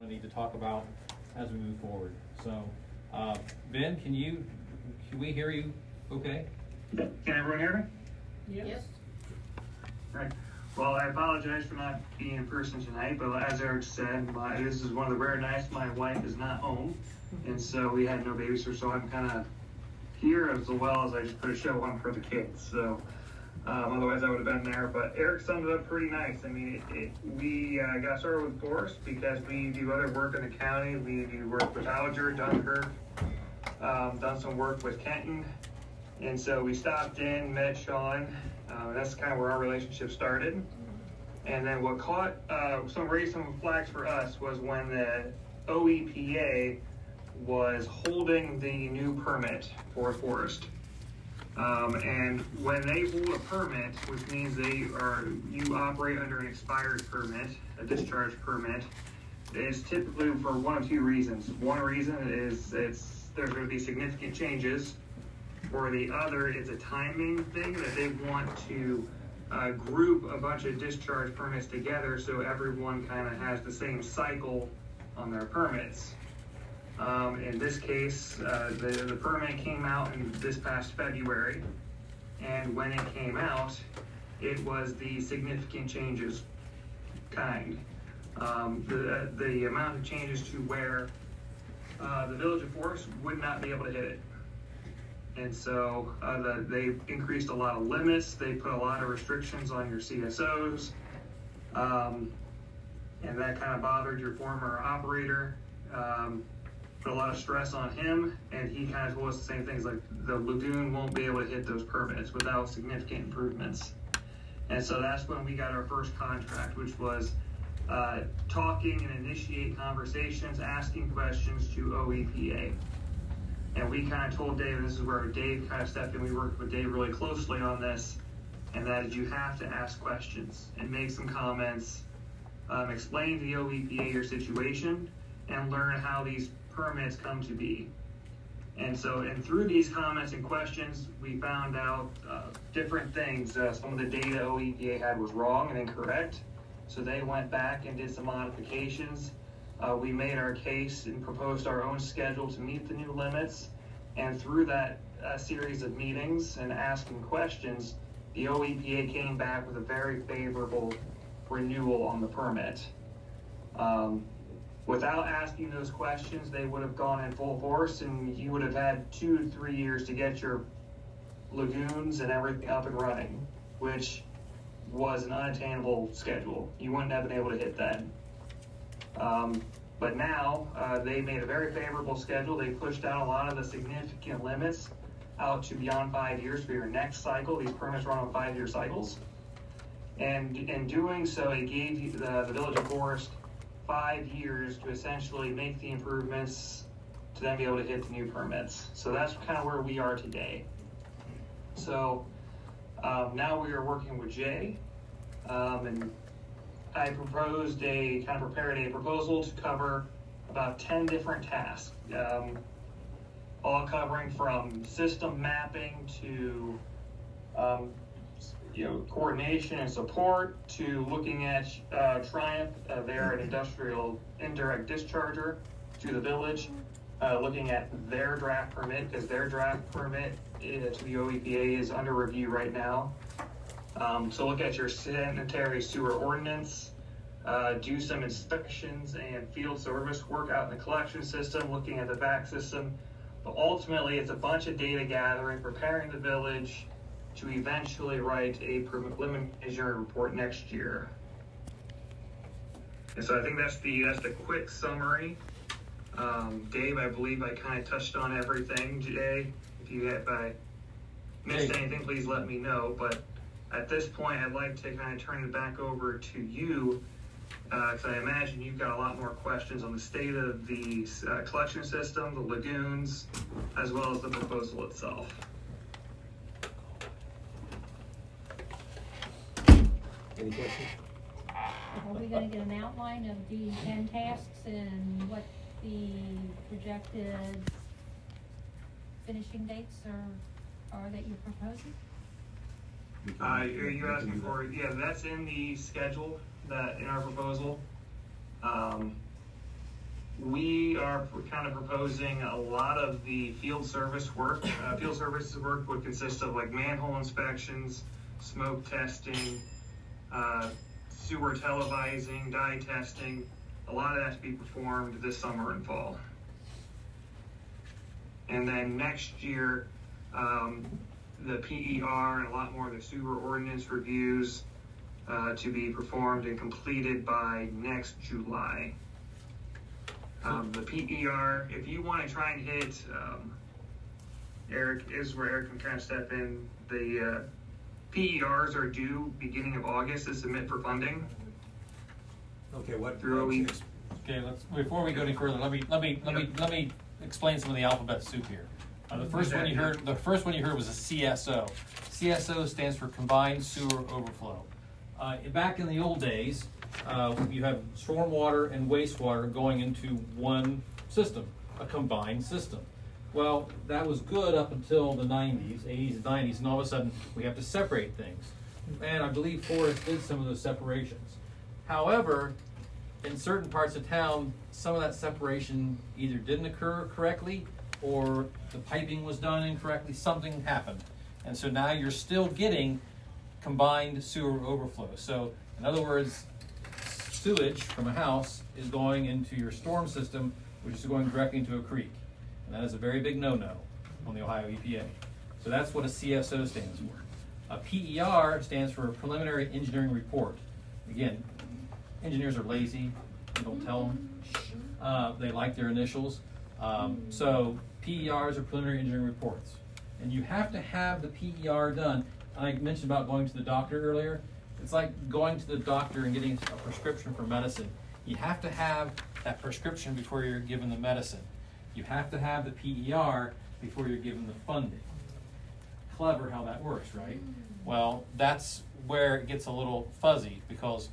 I need to talk about as we move forward. So, Ben, can we hear you okay? Can everyone hear me? Yes. Right. Well, I apologize for not being in person tonight, but as Eric said, this is one of the rare nights my wife is not home, and so we had no babysitter, so I'm kind of here as well as I just put a show on for the kids. So otherwise I would have been there, but Eric summed it up pretty nice. I mean, we got started with Forest because we do other work in the county. We do work with Alger, Dunkirk, done some work with Kenton, and so we stopped in, met Sean. That's kind of where our relationship started. And then what raised some flags for us was when the OEPA was holding the new permit for Forest. And when they hold a permit, which means you operate under an expired permit, a discharge permit, it's typically for one of two reasons. One reason is there's going to be significant changes, or the other is a timing thing that they want to group a bunch of discharge permits together so everyone kind of has the same cycle on their permits. In this case, the permit came out in this past February, and when it came out, it was the significant changes kind. The amount of changes to where the Village of Forest would not be able to hit it. And so they increased a lot of limits. They put a lot of restrictions on your CSOs, and that kind of bothered your former operator. Put a lot of stress on him, and he kind of told us the same things, like the lagoon won't be able to hit those permits without significant improvements. And so that's when we got our first contract, which was talking and initiate conversations, asking questions to OEPA. And we kind of told Dave, and this is where Dave kind of stepped in, we worked with Dave really closely on this, and that is you have to ask questions and make some comments, explain to the OEPA your situation, and learn how these permits come to be. And through these comments and questions, we found out different things. Some of the data OEPA had was wrong and incorrect, so they went back and did some modifications. We made our case and proposed our own schedule to meet the new limits, and through that series of meetings and asking questions, the OEPA came back with a very favorable renewal on the permit. Without asking those questions, they would have gone in full force, and you would have had 2 to 3 years to get your lagoons and everything up and running, which was an unattainable schedule. You wouldn't have been able to hit that. But now they made a very favorable schedule. They pushed out a lot of the significant limits out to beyond 5 years for your next cycle. These permits run on 5-year cycles. And in doing so, it gave you the Village of Forest 5 years to essentially make the improvements to then be able to hit the new permits. So that's kind of where we are today. So now we are working with Jay, and I prepared a proposal to cover about 10 different tasks, all covering from system mapping to coordination and support, to looking at Triumph, they're an industrial indirect discharger to the village, looking at their draft permit, because their draft permit to the OEPA is under review right now. So look at your sanitary sewer ordinance, do some inspections and field service work out in the collection system, looking at the back system. But ultimately, it's a bunch of data gathering, preparing the village to eventually write a preliminary engineering report next year. And so I think that's the quick summary. Dave, I believe I kind of touched on everything. Jay, if I missed anything, please let me know. But at this point, I'd like to kind of turn it back over to you, because I imagine you've got a lot more questions on the state of the collection system, the lagoons, as well as the proposal itself. Any questions? Are we going to get an outline of the 10 tasks and what the projected finishing dates are that you're proposing? Are you asking for? Yeah, that's in the schedule in our proposal. we are kind of proposing a lot of the field service work. Field services work would consist of like manhole inspections, smoke testing, sewer televising, dye testing. A lot of that to be performed this summer and fall. And then next year, the PER and a lot more of the sewer ordinance reviews to be performed and completed by next July. The PER, if you want to try and hit, Eric, is where Eric can kind of step in. The PERs are due beginning of August to submit for funding. Okay, what? Through OE. Okay, before we go any further, let me explain some of the alphabet soup here. The first one you heard was a CSO. CSO stands for Combined Sewer Overflow. Back in the old days, you have stormwater and wastewater going into one system, a combined system. Well, that was good up until the 90s, 80s and 90s, and all of a sudden we have to separate things. And I believe Forest did some of those separations. However, in certain parts of town, some of that separation either didn't occur correctly or the piping was done incorrectly, something happened. And so now you're still getting combined sewer overflow. So in other words, sewage from a house is going into your storm system, which is going directly into a creek. And that is a very big no-no on the Ohio EPA. So that's what a CSO stands for. A PER stands for Preliminary Engineering Report. Again, engineers are lazy. They don't tell them. They like their initials. So PERs are Preliminary Engineering Reports. And you have to have the PER done. I mentioned about going to the doctor earlier. It's like going to the doctor and getting a prescription for medicine. You have to have that prescription before you're given the medicine. You have to have the PER before you're given the funding. Clever how that works, right? Well, that's where it gets a little fuzzy because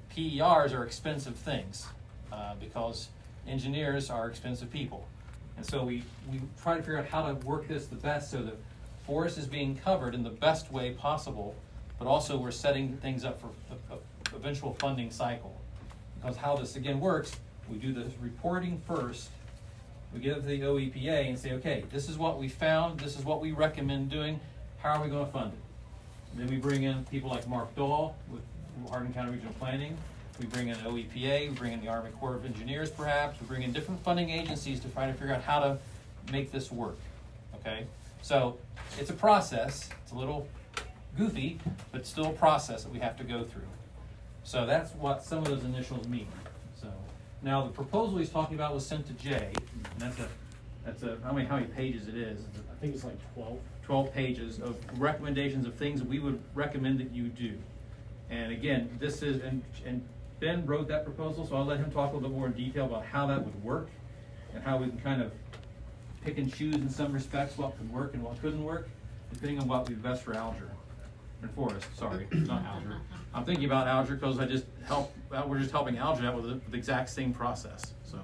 PERs are expensive things because engineers are expensive people. And so we try to figure out how to work this the best so that forest is being covered in the best way possible, but also we're setting things up for the eventual funding cycle. Because how this again works, we do the reporting first, we give it to the OEPA and say, okay, this is what we found, this is what we recommend doing, how are we going to fund it? And then we bring in people like Mark Dahl with Hardin County Regional Planning, we bring in OEPA, we bring in the Army Corps of Engineers perhaps, we bring in different funding agencies to try to figure out how to make this work, okay? So it's a process, it's a little goofy, but still a process that we have to go through. So that's what some of those initials mean. So now the proposal he's talking about was sent to Jay, and that's a how many pages it is? I think it's like 12. 12 pages of recommendations of things that we would recommend that you do. And again, this is, and Ben wrote that proposal, so I'll let him talk a little bit more in detail about how that would work and how we can kind of pick and choose in some respects what could work and what couldn't work, depending on what would be best for Alger. And Forest, sorry, not Alger. I'm thinking about Alger because we're just helping Alger out with the exact same process, so.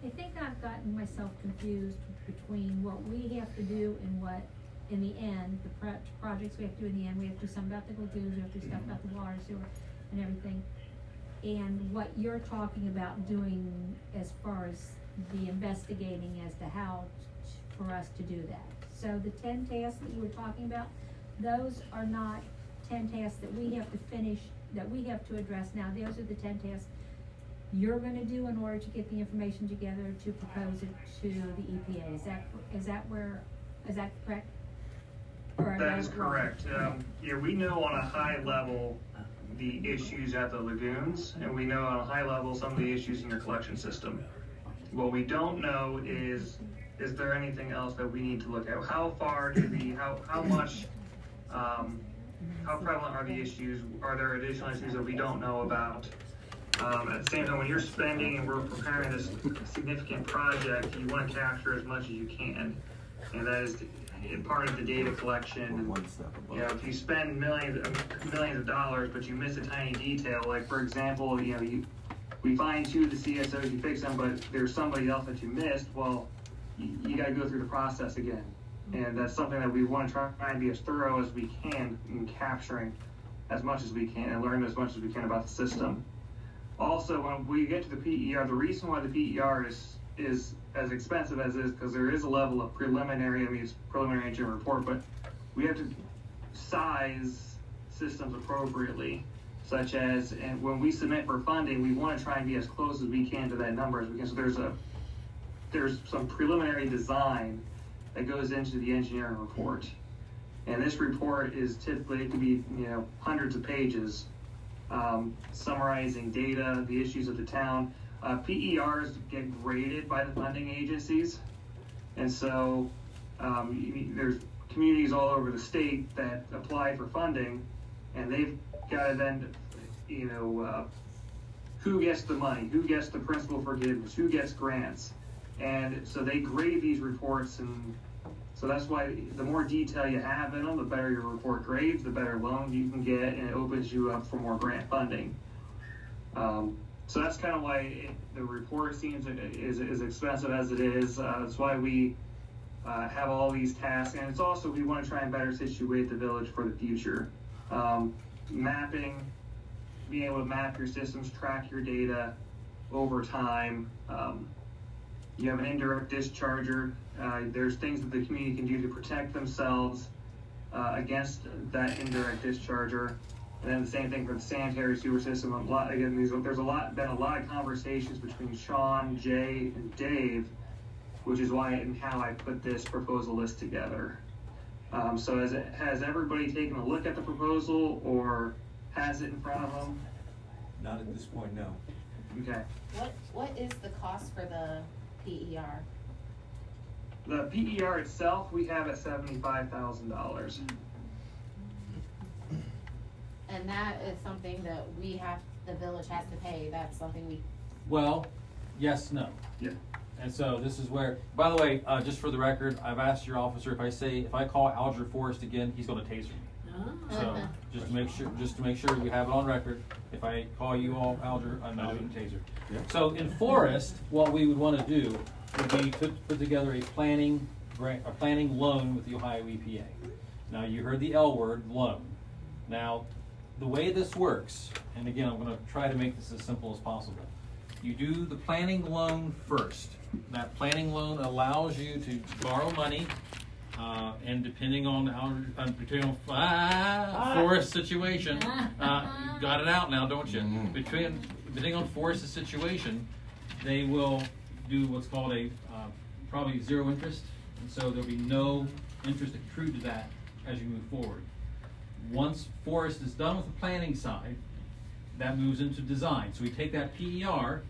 I think I've gotten myself confused between what we have to do and what, in the end, the projects we have to do in the end, we have to do something about the lagoons, we have to do stuff about the water, sewer, and everything. And what you're talking about doing as far as the investigating as to how for us to do that. So the 10 tasks that you were talking about, those are not 10 tasks that we have to finish, that we have to address now. Those are the 10 tasks you're gonna do in order to get the information together to propose it to the EPA. Is that correct? Or That is correct. Yeah, we know on a high level the issues at the lagoons, and we know on a high level some of the issues in your collection system. What we don't know is there anything else that we need to look at? How far to how much, how prevalent are the issues? Are there additional issues that we don't know about? At the same time, when you're spending and we're preparing this significant project, you want to capture as much as you can, and that is part of the data collection. You know, if you spend millions of dollars, but you miss a tiny detail, like for example, we find two of the CSOs, you fix them, but there's somebody else that you missed. Well, you got to go through the process again, and that's something that we want to try and be as thorough as we can in capturing as much as we can and learn as much as we can about the system. Also, when we get to the PER, the reason why the PER is as expensive as it is, because there is a level of preliminary, I mean, it's preliminary engineering report, but we have to size systems appropriately, such as, and when we submit for funding, we want to try and be as close as we can to that number as we can. So there's some preliminary design that goes into the engineering report. And this report is typically, it could be, hundreds of pages, summarizing data, the issues of the town. PERs get graded by the funding agencies. And so, there's communities all over the state that apply for funding, and they've got to then, who gets the money, who gets the principal forgiveness, who gets grants. And so they grade these reports, and so that's why the more detail you have in them, the better your report grades, the better loans you can get, and it opens you up for more grant funding. So that's kind of why the report seems as expensive as it is. That's why we have all these tasks, and it's also, we want to try and better situate the village for the future. Mapping, being able to map your systems, track your data over time. You have an indirect discharger. There's things that the community can do to protect themselves against that indirect discharger. And then the same thing for the sanitary sewer system. There's been a lot of conversations between Sean, Jay, and Dave, which is why and how I put this proposal list together. So has everybody taken a look at the proposal, or has it in front of them? Not at this point, no. Okay. What is the cost for the PER? The PER itself, we have at $75,000. And that is something that the village has to pay, that's something we, Well, yes, no. Yeah. And so this is where, by the way, just for the record, I've asked your officer, if I call Alger Forrest again, he's gonna taser me. So, just to make sure we have it on record, if I call you all Alger, I'm not doing taser. Yeah. So in Forest, what we would wanna do would be to put together a planning loan with the Ohio EPA. Now, you heard the L word, loan. Now, the way this works, and again, I'm gonna try to make this as simple as possible. You do the planning loan first. That planning loan allows you to borrow money, and depending on Forest's situation, you got it out now, don't you? Depending on Forest's situation, they will do what's called a probably zero interest, and so there'll be no interest accrued to that as you move forward. Once Forest is done with the planning side, that moves into design. So we take that PER,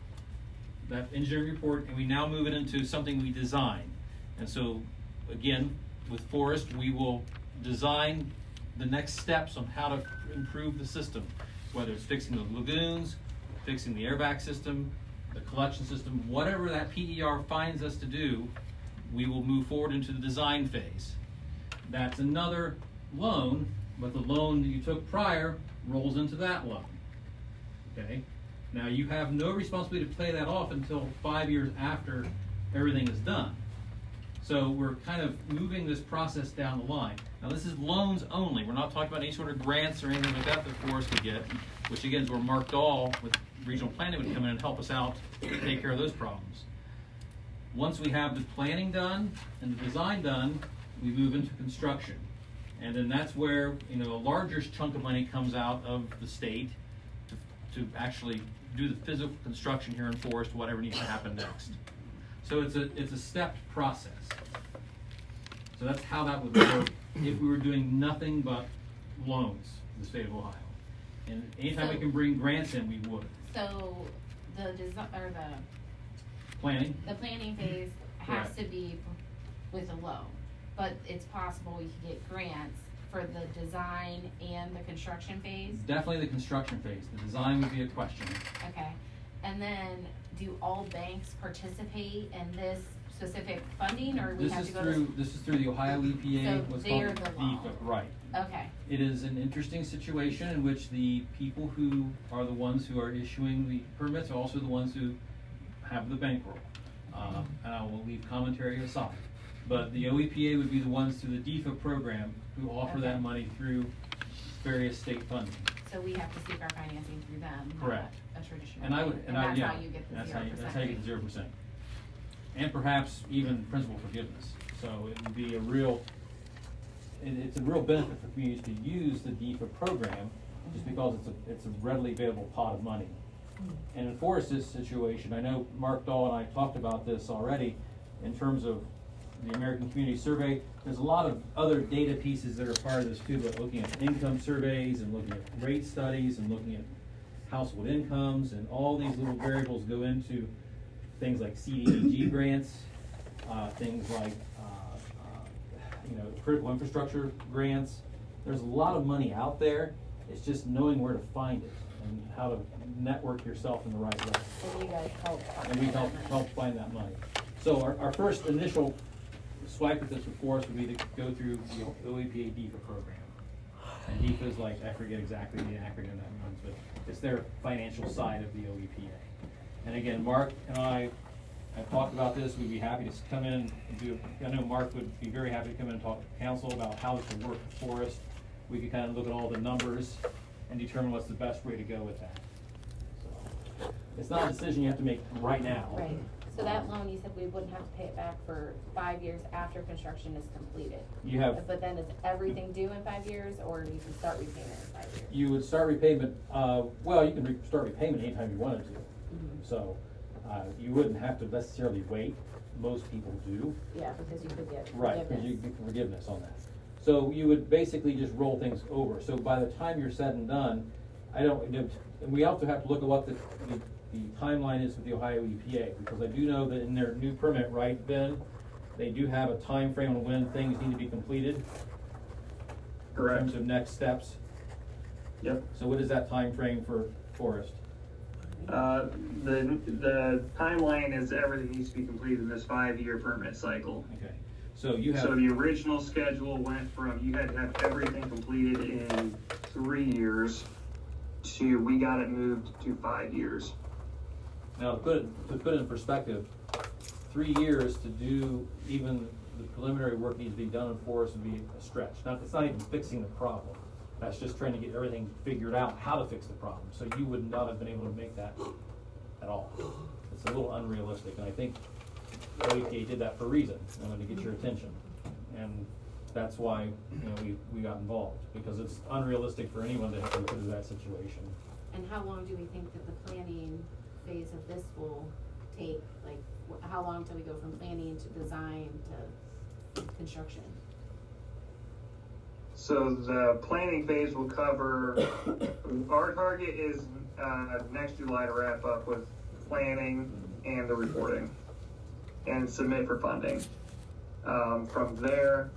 that engineering report, and we now move it into something we design. And so, again, with Forest, we will design the next steps on how to improve the system, whether it's fixing the lagoons, fixing the airback system, the collection system, whatever that PER finds us to do, we will move forward into the design phase. That's another loan, but the loan that you took prior rolls into that loan. Okay? Now, you have no responsibility to pay that off until 5 years after everything is done. So we're kind of moving this process down the line. Now, this is loans only. We're not talking about any sort of grants or anything like that Forest would get, which again is where Mark Dahl with regional planning would come in and help us out to take care of those problems. Once we have the planning done and the design done, we move into construction. And then that's where, a larger chunk of money comes out of the state to actually do the physical construction here in Forest, whatever needs to happen next. So it's a stepped process. So that's how that would work if we were doing nothing but loans in the state of Ohio. And anytime we can bring grants in, we would. so the Planning? the planning phase has Correct. to be with a loan, but it's possible we could get grants for the design and the construction phase? Definitely the construction phase. The design would be a question. Okay, and then do all banks participate in this specific funding, or we This have is to go through the Ohio EPA, So what's they're called the loan. DEFA, right. Okay, It is an interesting situation in which the people who are the ones who are issuing the permits are also the ones who have the bankroll. And I will leave commentary aside. But the OEPA would be the ones through the DEFA program who offer that Okay. money through various state funding. So we have to seek our financing through them, not Correct. a traditional And I bank. would, And that's how you get the 0%. That's how you get 0%. And perhaps even principal forgiveness. So it would be a real, it's a real benefit for communities to use the DEFA program, just because it's a readily available pot of money. And in Forrest's situation, I know Mark Dahl and I talked about this already, in terms of the American Community Survey. There's a lot of other data pieces that are part of this too, but looking at income surveys and looking at rate studies and looking at household incomes, and all these little variables go into things like CDBG grants, things like critical infrastructure grants. There's a lot of money out there. It's just knowing where to find it and how to network yourself in the right way. And you guys help. And we help find that money. So our first initial swipe at this before us would be to go through the OEPA DEFA program. And DEFA is like, I forget exactly the acronym that means, but it's their financial side of the OEPA. And again, Mark and I have talked about this. We'd be happy to come in and do, I know Mark would be very happy to come in and talk to council about how this would work for us. We could kind of look at all the numbers and determine what's the best way to go with that. So it's not a decision you have to make right now. Right, so that loan, you said we wouldn't have to pay it back for 5 years after construction is completed. You have, But then is everything due in 5 years, or you can start repayment in 5 years? you would start repayment, well, you can start repayment anytime you wanted to. So, you wouldn't have to necessarily wait. Most people do. Yeah, because you could get Right, because you get forgiveness on that. So you would basically just roll things over. So by the time you're said and done, and we also have to look at what the timeline is with the Ohio EPA, because I do know that in their new permit, right, Ben, they do have a time frame on when things need to be completed. Correct. In terms of next steps. Yep. So what is that time frame for Forest? The timeline is everything needs to be completed in this 5-year permit cycle. Okay, so you have. So the original schedule went from, you had to have everything completed in 3 years to, we got it moved to 5 years. Now, to put it in perspective, 3 years to do even the preliminary work needs to be done in Forest would be a stretch. Now, it's not even fixing the problem. That's just trying to get everything figured out, how to fix the problem. So you would not have been able to make that at all. It's a little unrealistic, and I think OEPA did that for a reason, to get your attention. And that's why, we got involved, because it's unrealistic for anyone to have to consider that situation. And how long do we think that the planning phase of this will take? Like, how long till we go from planning to design to construction? So the planning phase will cover, our target is next July to wrap up with planning and the reporting and submit for funding. From there,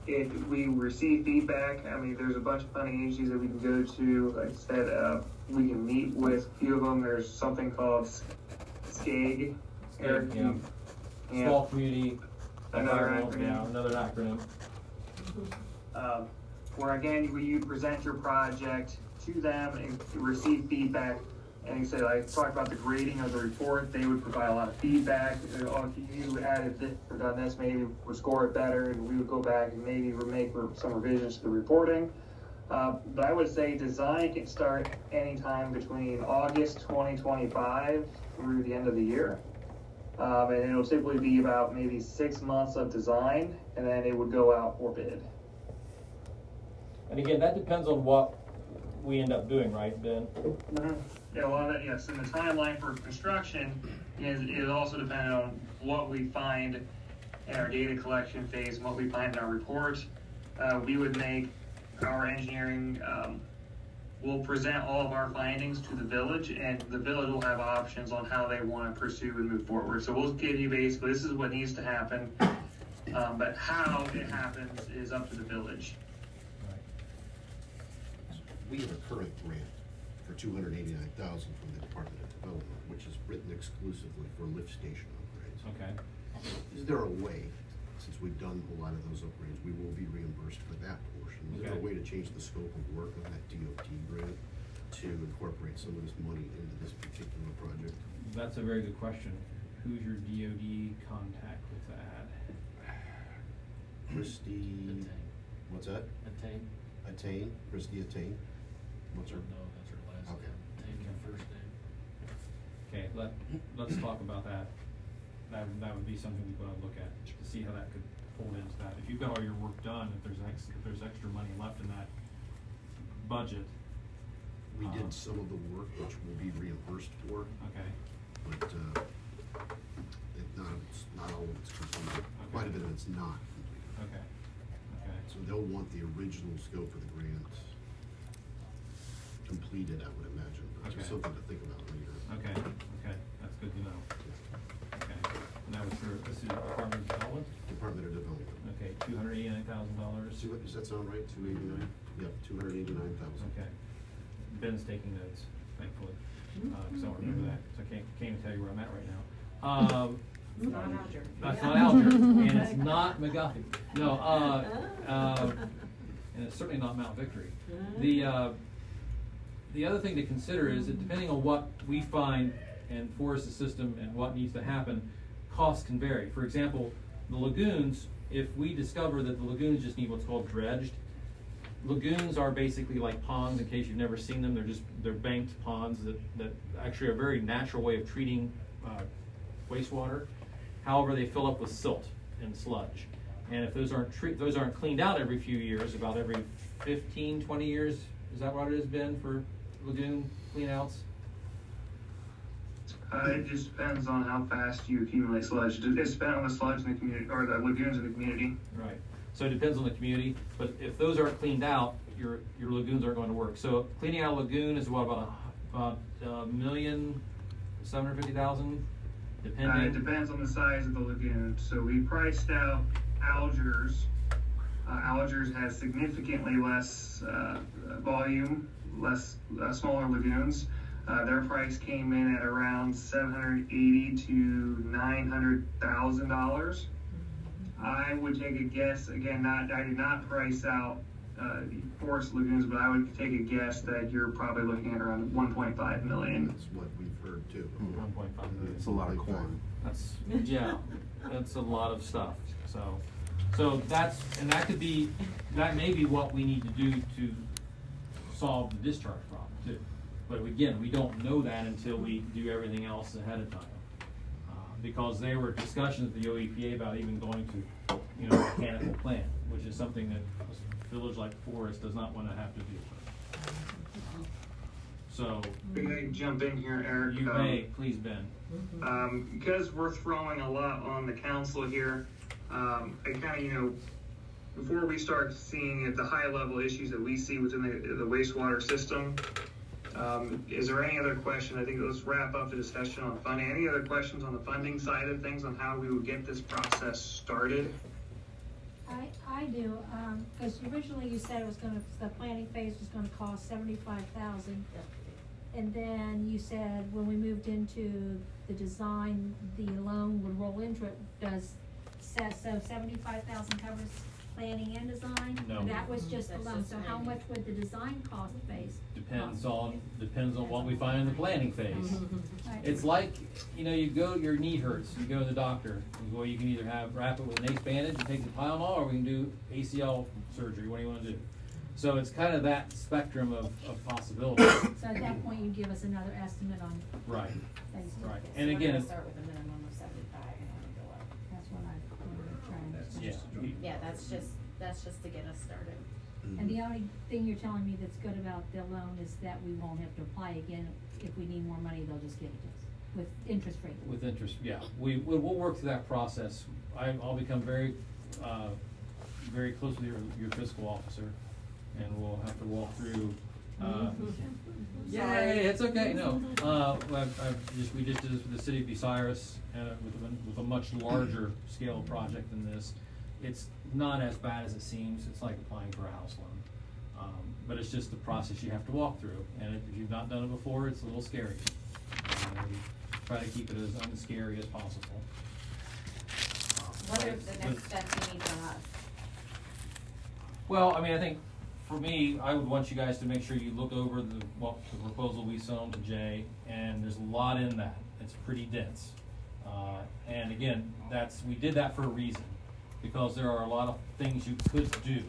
if we receive feedback, there's a bunch of funding agencies that we can go to. Like I said, we can meet with a few of them. There's something called SCAG. Eric, Yeah. yeah. Small community. Another environmental, acronym. Yeah, another acronym. Where again, you present your project to them and receive feedback. And he said, I talked about the grading of the report. They would provide a lot of feedback. Oh, if you added this or done this, maybe would score it better. And we would go back and maybe make some revisions to the reporting. But I would say design can start anytime between August 2025 through the end of the year. And it'll typically be about maybe 6 months of design, and then it would go out for bid. And again, that depends on what we end up doing, right, Ben? Yeah, well, yes, and the timeline for construction is also dependent on what we find in our data collection phase and what we find in our report. We would make our engineering, we'll present all of our findings to the village, and the village will have options on how they want to pursue and move forward. So we'll give you basically, this is what needs to happen, but how it happens is up to the village. We have a current grant for $289,000 from the Department of Development, which is written exclusively for lift station upgrades. Okay. Is there a way, since we've done a lot of those upgrades, we will be reimbursed for that portion? Is there a Okay. way to change the scope of work on that DOT grant to incorporate some of this money into this particular project? That's a very good question. Who's your DOD contact with that? Christie, what's that? Attain, Risky Attain, what's her? No, that's her last Okay. name. Take your first name. Okay, let's talk about that. That would be something we want to look at, to see how that could fold into that. If you've got all your work done, if there's extra money left in that budget. We did some of the work, which will be reimbursed for, Okay, but, not all of it's completed. Okay. Quite a bit of it's not completed. okay, okay, So they'll want the original scope of the grant completed, I would imagine, but Okay. just something to think about later. okay, that's good to know. Okay, and that was for, this is Department of Development? Department of Development. Okay, $289,000. See what, does that sound right? 289? Yep, 289,000. Okay. Ben's taking notes, thankfully, cause I don't remember that, so I can't even tell you where I'm at right now. It's not Alger. That's not Alger, and it's not McGuffey. No, and it's certainly not Mount Victory. The other thing to consider is that depending on what we find and forest the system and what needs to happen, costs can vary. For example, the lagoons, if we discover that the lagoons just need what's called dredged, lagoons are basically like ponds, in case you've never seen them. They're banked ponds that actually are a very natural way of treating wastewater. However, they fill up with silt and sludge. And if those aren't cleaned out every few years, about every 15, 20 years, is that what it has been for lagoon cleanouts? It just depends on how fast you accumulate sludge. It's spent on the sludge in the community, or the lagoons in the community. Right. So it depends on the community, but if those aren't cleaned out, your lagoons aren't going to work. So cleaning out a lagoon is what, about $1,750,000, depending. It depends on the size of the lagoon. So we priced out Algers. Algers has significantly less volume, smaller lagoons. Their price came in at around $780,000 to $900,000. I would take a guess, again, I did not price out forest lagoons, but I would take a guess that you're probably looking at around 1.5 million. That's what we've heard too. 1.5 million. It's a lot of corn. That's a lot of stuff. So that may be what we need to do to solve the discharge problem too. But again, we don't know that until we do everything else ahead of time. Because there were discussions at the OEPA about even going to, mechanical plant, which is something that a village like Forest does not want to have to deal with. So, Can I jump in here, Eric? you may, please, Ben. Because we're throwing a lot on the council here, I kind of, before we start seeing the high level issues that we see within the wastewater system, is there any other question? I think let's wrap up the discussion on funding. Any other questions on the funding side of things, on how we would get this process started? I do, because originally you said the planning phase was gonna cost $75,000. And then you said when we moved into the design, the loan would roll into it. So 75,000 covers planning and design? No. That was just the That's loan, just so how planning. much would the design cost phase? Depends on what we find in the planning phase. Right. It's like, your knee hurts, you go to the doctor, you can either wrap it with an ace bandage and take the Tylenol, or we can do ACL surgery. What do you wanna do? So it's kind of that spectrum of possibilities. So at that point, you give us another estimate on Right, phase two. right. So And we're again, gonna start with a minimum of 75 and then go up. That's what I'm trying to. yeah, Yeah, that's just to get us started. And the only thing you're telling me that's good about the loan is that we won't have to apply again. If we need more money, they'll just give it to us with interest rate. with interest, yeah. We'll work through that process. I'll become very, very close with your fiscal officer, and we'll have to walk through, yay, it's okay, no. We just did this with the city of Bucyrus, with a much larger scale project than this. It's not as bad as it seems. It's like applying for a house loan. But it's just the process you have to walk through, and if you've not done it before, it's a little scary. We try to keep it as unscary as possible. What are the next steps you need from us? Well, I think for me, I would want you guys to make sure you look over the proposal we sent on to Jay, and there's a lot in that. It's pretty dense. And again, we did that for a reason, because there are a lot of things you could do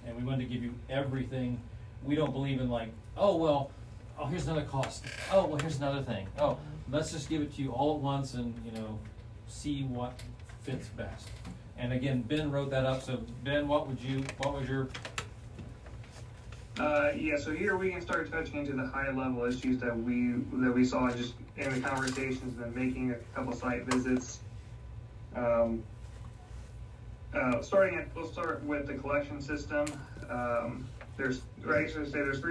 and we wanted to give you everything. We don't believe in like, oh, well, oh, here's another cost. Oh, well, here's another thing. Oh, let's just give it to you all at once and, you know, see what fits best. And again, Ben wrote that up, so Ben, what was your? Yeah, so here we can start touching into the high level issues that we saw just in the conversations and then making a couple site visits. We'll start with the collection system. There's 3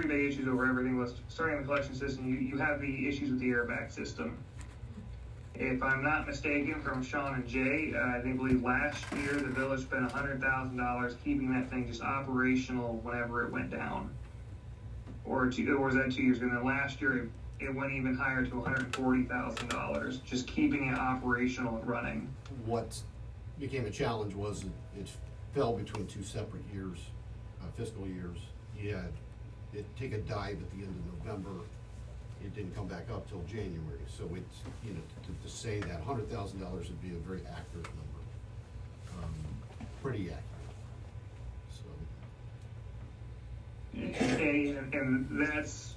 big issues over everything. Starting with the collection system, you have the issues with the airbag system. If I'm not mistaken, from Sean and Jay, they believe last year the village spent $100,000 keeping that thing just operational whenever it went down. Or was that 2 years ago? And then last year it went even higher to $140,000, just keeping it operational and running. What became a challenge was it fell between 2 separate years, fiscal years. You had it take a dive at the end of November. It didn't come back up till January. So it's, you know, to say that $100,000 would be a very accurate number, pretty accurate. So. And that's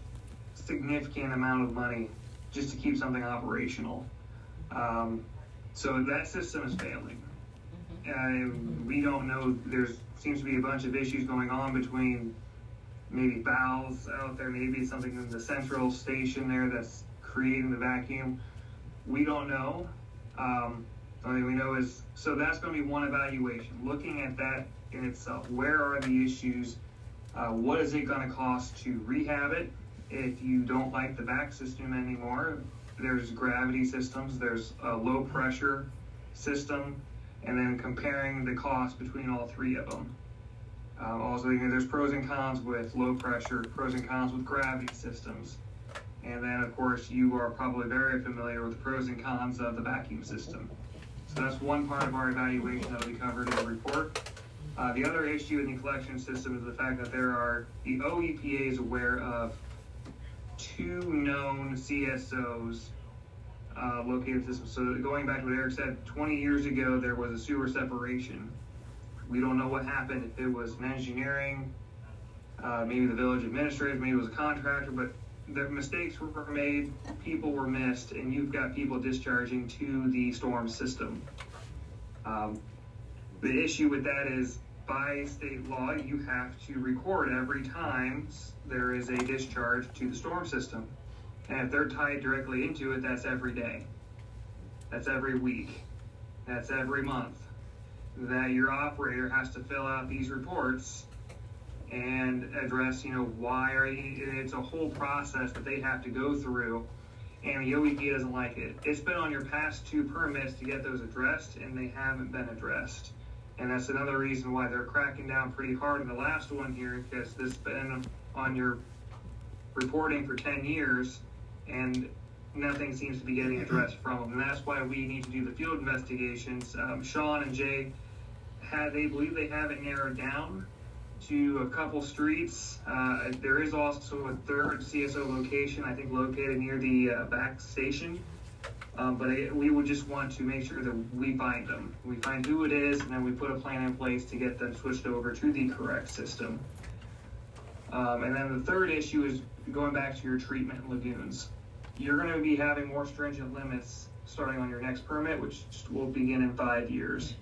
significant amount of money just to keep something operational. So that system is failing. We don't know, there seems to be a bunch of issues going on between maybe valves out there, maybe something in the central station there that's creating the vacuum. We don't know. Only we know is, so that's going to be one evaluation, looking at that in itself. Where are the issues? What is it going to cost to rehab it? If you don't like the vac system anymore, there's gravity systems, there's a low pressure system, and then comparing the cost between all 3 of them. Also, you know, there's pros and cons with low pressure, pros and cons with gravity systems. And then, of course, you are probably very familiar with the pros and cons of the vacuum system. So that's one part of our evaluation that will be covered in the report. The other issue in the collection system is the fact that the OEPA is aware of 2 known CSOs located in the system. So going back to what Eric said, 20 years ago, there was a sewer separation. We don't know what happened, if it was an engineering, maybe the village administrator, maybe it was a contractor, but the mistakes were made, people were missed, and you've got people discharging to the storm system. The issue with that is, by state law, you have to record every time there is a discharge to the storm system. And if they're tied directly into it, that's every day. That's every week. That's every month. That your operator has to fill out these reports and address, you know, why are you, it's a whole process that they have to go through, and the OEP doesn't like it. It's been on your past 2 permits to get those addressed, and they haven't been addressed. And that's another reason why they're cracking down pretty hard in the last one here, because this has been on your reporting for 10 years, and nothing seems to be getting addressed from them. And that's why we need to do the field investigations. Sean and Jay they believe they have it narrowed down to a couple streets. There is also a 3rd CSO location, I think, located near the back station. But we would just want to make sure that we find them. We find who it is, and then we put a plan in place to get them switched over to the correct system. And then the 3rd issue is going back to your treatment lagoons. You're going to be having more stringent limits starting on your next permit, which will begin in 5 years.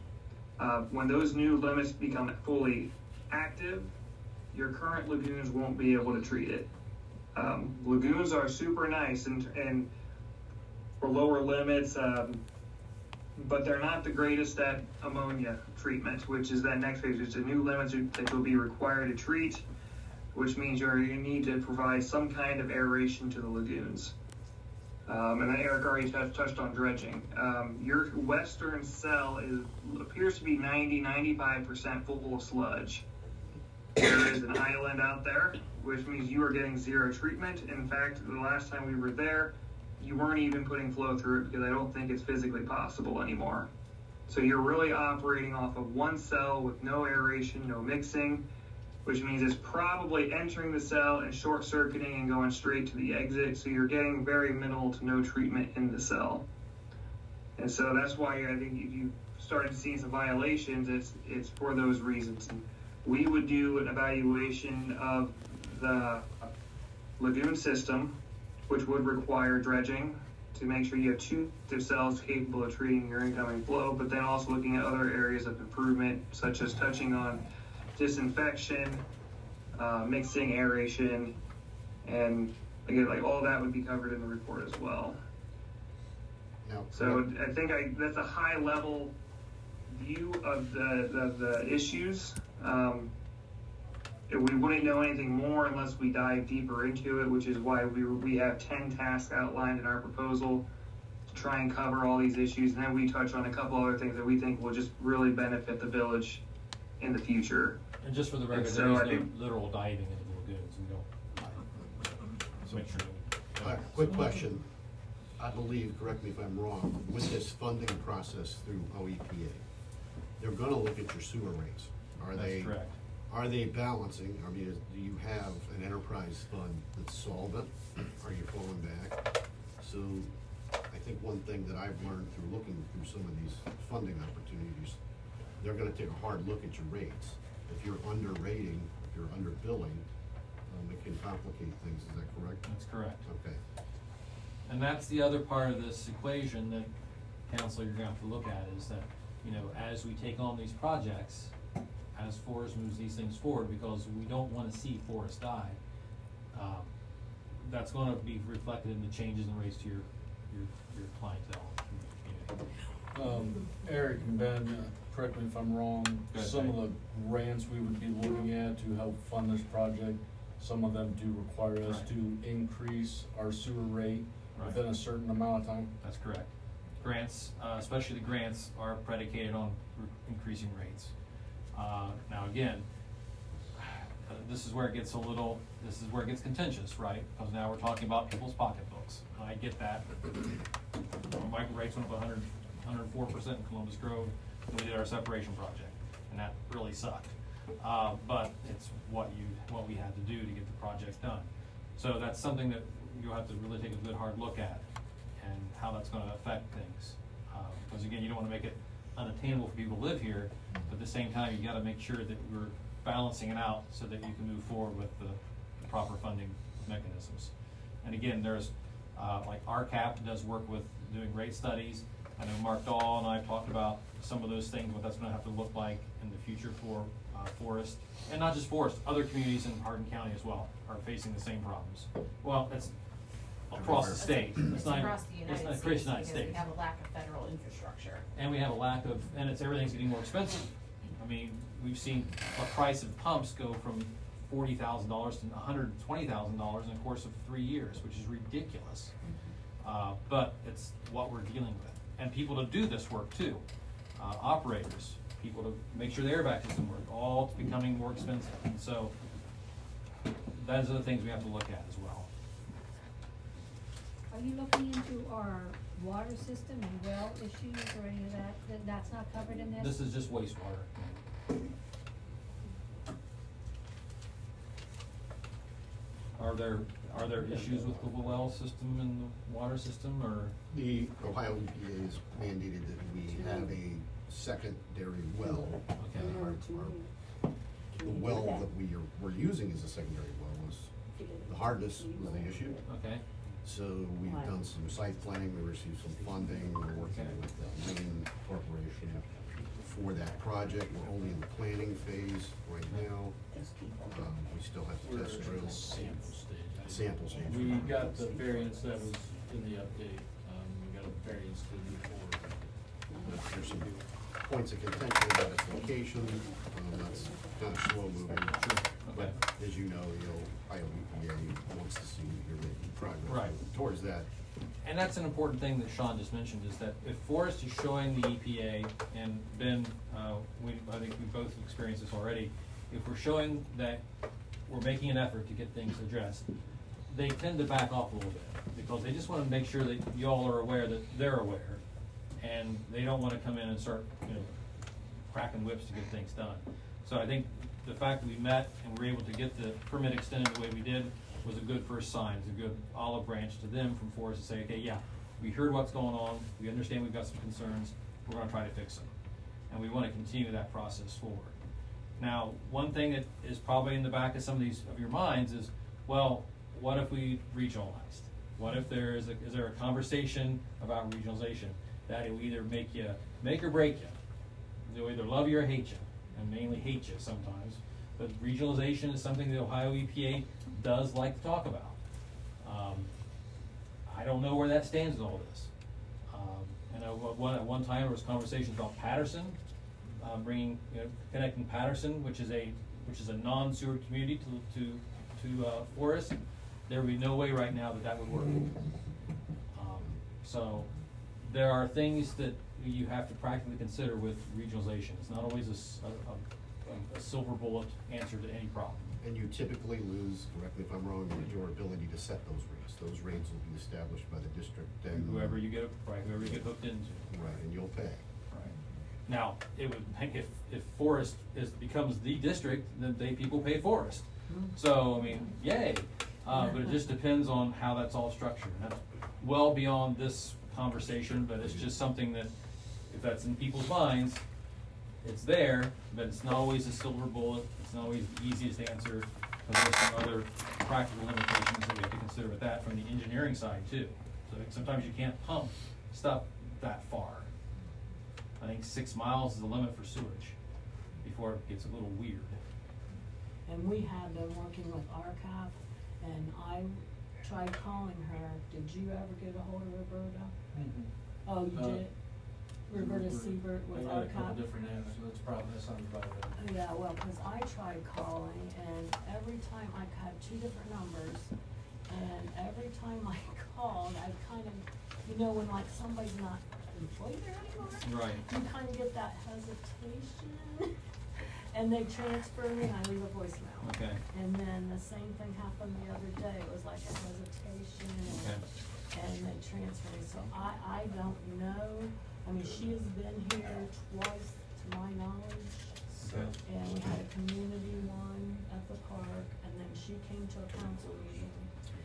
When those new limits become fully active, your current lagoons won't be able to treat it. Lagoons are super nice and for lower limits, but they're not the greatest at ammonia treatment, which is that next phase. It's a new limit that you'll be required to treat, which means you need to provide some kind of aeration to the lagoons. And then Eric already touched on dredging. Your western cell appears to be 90-95% full of sludge. There is an island out there, which means you are getting 0 treatment. In fact, the last time we were there, you weren't even putting flow through it, because I don't think it's physically possible anymore. So you're really operating off of 1 cell with no aeration, no mixing, which means it's probably entering the cell and short-circuiting and going straight to the exit. So you're getting very minimal to no treatment in the cell. And so that's why I think if you started seeing some violations, it's for those reasons. And we would do an evaluation of the lagoon system, which would require dredging to make sure you have two cells capable of treating your incoming flow, but then also looking at other areas of improvement, such as touching on disinfection, mixing, aeration, and again, like all that would be covered in the report as well. Now, So I think that's a high level view of the issues. We wouldn't know anything more unless we dive deeper into it, which is why we have 10 tasks outlined in our proposal to try and cover all these issues. And then we touch on a couple other things that we think will just really benefit the village in the future. And just for the record, And there so is I no think- literal diving into the lagoons, we don't. So make sure. quick question. I believe, correct me if I'm wrong, with this funding process through OEPA, they're gonna look at your sewer rates. That's correct. Are they balancing? I mean, do you have an enterprise fund that's solvent? Are you falling back? So I think one thing that I've learned through looking through some of these funding opportunities, they're gonna take a hard look at your rates. If you're under rating, if you're under billing, it can complicate things, is that correct? That's correct. Okay. And that's the other part of this equation that, council, you're gonna have to look at, is that, you know, as we take on these projects, as Forest moves these things forward, because we don't wanna see Forest die, that's gonna be reflected in the changes in rates to your clientele community. Eric and Ben, correct me if I'm wrong, Go ahead, some of Dave. the grants we would be looking at to help fund this project, some of them do require us Right. to increase our sewer rate Right. within a certain amount of time. That's correct. Grants, especially the grants, are predicated on increasing rates. Now again, this is where it gets contentious, right? Because now we're talking about people's pocketbooks. And I get that. My rates went up 104% in Columbus Grove when we did our separation project, and that really sucked. But it's what we had to do to get the project done. So that's something that you'll have to really take a good hard look at, and how that's gonna affect things. Because again, you don't wanna make it unattainable for people to live here, but at the same time, you gotta make sure that we're balancing it out so that you can move forward with the proper funding mechanisms. And again, there's, like RCAP does work with doing rate studies. I know Mark Dahl and I have talked about some of those things, what that's gonna have to look like in the future for Forest, and not just Forest, other communities in Hardin County as well are facing the same problems. Well, it's across the state. It's not even- across the it's United not States across the United because States. we have a lack of federal infrastructure. And we have a lack of, and everything's getting more expensive. I mean, we've seen a price of pumps go from $40,000 to $120,000 in the course of 3 years, which is ridiculous. But it's what we're dealing with. And people to do this work too, operators, people to make sure the airbag system works, all becoming more expensive. And so, those are the things we have to look at as well. Are you looking into our water system and well issues or any of that's not covered in this? This is just wastewater. Are there issues with the well system and the water system, or? The Ohio EPA has mandated that we have a secondary well. Okay. The well that we're using as a secondary well was, the hardness was the issue. Okay, So we've done some site planning, we received some funding, we're working with the Maine Corporation for that project. We're only in the planning phase right now. We still have to test drill. Sample stage. We got the variance that was in the update, we got a variance to move forward. But there's some points of contention about its location, that's kind of slow moving. But as you know, Ohio EPA wants to see you're making progress Right. towards that. and that's an important thing that Sean just mentioned, is that if Forest is showing the EPA, and Ben, I think we both experienced this already, if we're showing that we're making an effort to get things addressed, they tend to back off a little bit, because they just wanna make sure that y'all are aware that they're aware, and they don't wanna come in and start, cracking whips to get things done. So I think the fact that we met and were able to get the permit extended the way we did was a good first sign, it's a good olive branch to them from Forest to say, okay, yeah, we heard what's going on, we understand we've got some concerns, we're gonna try to fix them. And we wanna continue that process forward. Now, one thing that is probably in the back of some of these, of your minds is, well, what if we regionalized? What if is there a conversation about regionalization that it will either make or break you? They'll either love you or hate you, and mainly hate you sometimes. But regionalization is something the Ohio EPA does like to talk about. I don't know where that stands in all this. And at one time there was conversations about Patterson, connecting Patterson, which is a non-sewer community to Forest. There would be no way right now that would work. So there are things that you have to practically consider with regionalization. It's not always a silver bullet answer to any problem. And you typically lose, correct me if I'm wrong, your ability to set those rates. Those rates will be established by the district and. Whoever you get hooked into. Right, and you'll pay. Right. Now, it would, if Forest becomes the district, then people pay Forest. So, I mean, yay. But it just depends on how that's all structured. And that's well beyond this conversation, but it's just something that, if that's in people's minds, it's there, but it's not always a silver bullet. It's not always the easiest answer, because there's some other practical limitations that we have to consider with that from the engineering side too. So sometimes you can't pump stuff that far. I think 6 miles is the limit for sewage before it gets a little weird. And we have been working with RCAP, and I tried calling her. Did you ever get a hold of Roberta? Oh, you did? Roberta Siebert with I got a couple RCAP? different names, so that's probably, that sounds about right. Yeah, well, cause I tried calling, and every time I had 2 different numbers, and every time I called, I kind of, when like somebody's not employed there anymore. Right. You kind of get that hesitation, and they transfer me, and I leave a voicemail. Okay. And then the same thing happened the other day, it was like a hesitation, Okay. and they transferred me, so I don't know. I mean, she has been here twice, to my knowledge. Okay. And we had a community one at the park, and then she came to a council meeting.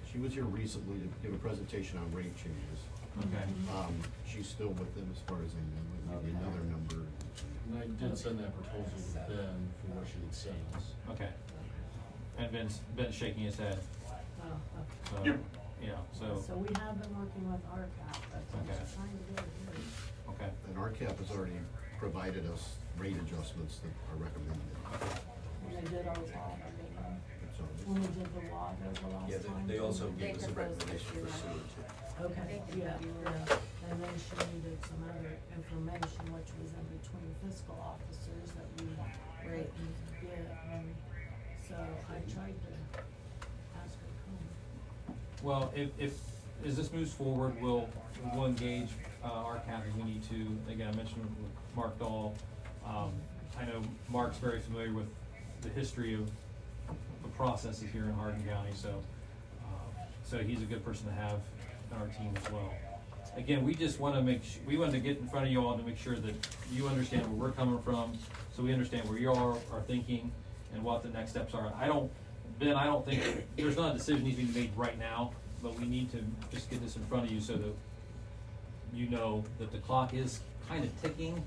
She was here recently to give a presentation on rate changes. Okay. She's still with them as far as I know, maybe Okay. another number. And I did send that proposal to Ben for what she had sent us. Okay. And Ben's shaking his head. Oh, okay. So, Yep. yeah, So we have been working with RCAP, that's what I'm Okay. just trying to do here. okay. And RCAP has already provided us rate adjustments that are recommended. And they did our water, didn't they? So, When we did the water the last Yeah, time. they also They gave us a proposed recommendation to for do that. sewer too. Okay, yeah, yeah, and then she needed some other information, which was in between fiscal officers that we didn't get, and so I tried to ask her to come. Well, if as this moves forward, we'll engage our CAP if we need to. Again, I mentioned with Mark Dahl. I know Mark's very familiar with the history of the processes here in Hardin County, so he's a good person to have on our team as well. Again, we just want to we wanted to get in front of you all to make sure that you understand where we're coming from, so we understand where you all are thinking and what the next steps are. I don't think, there's not a decision needs to be made right now, but we need to just get this in front of you so that you know that the clock is kind of ticking,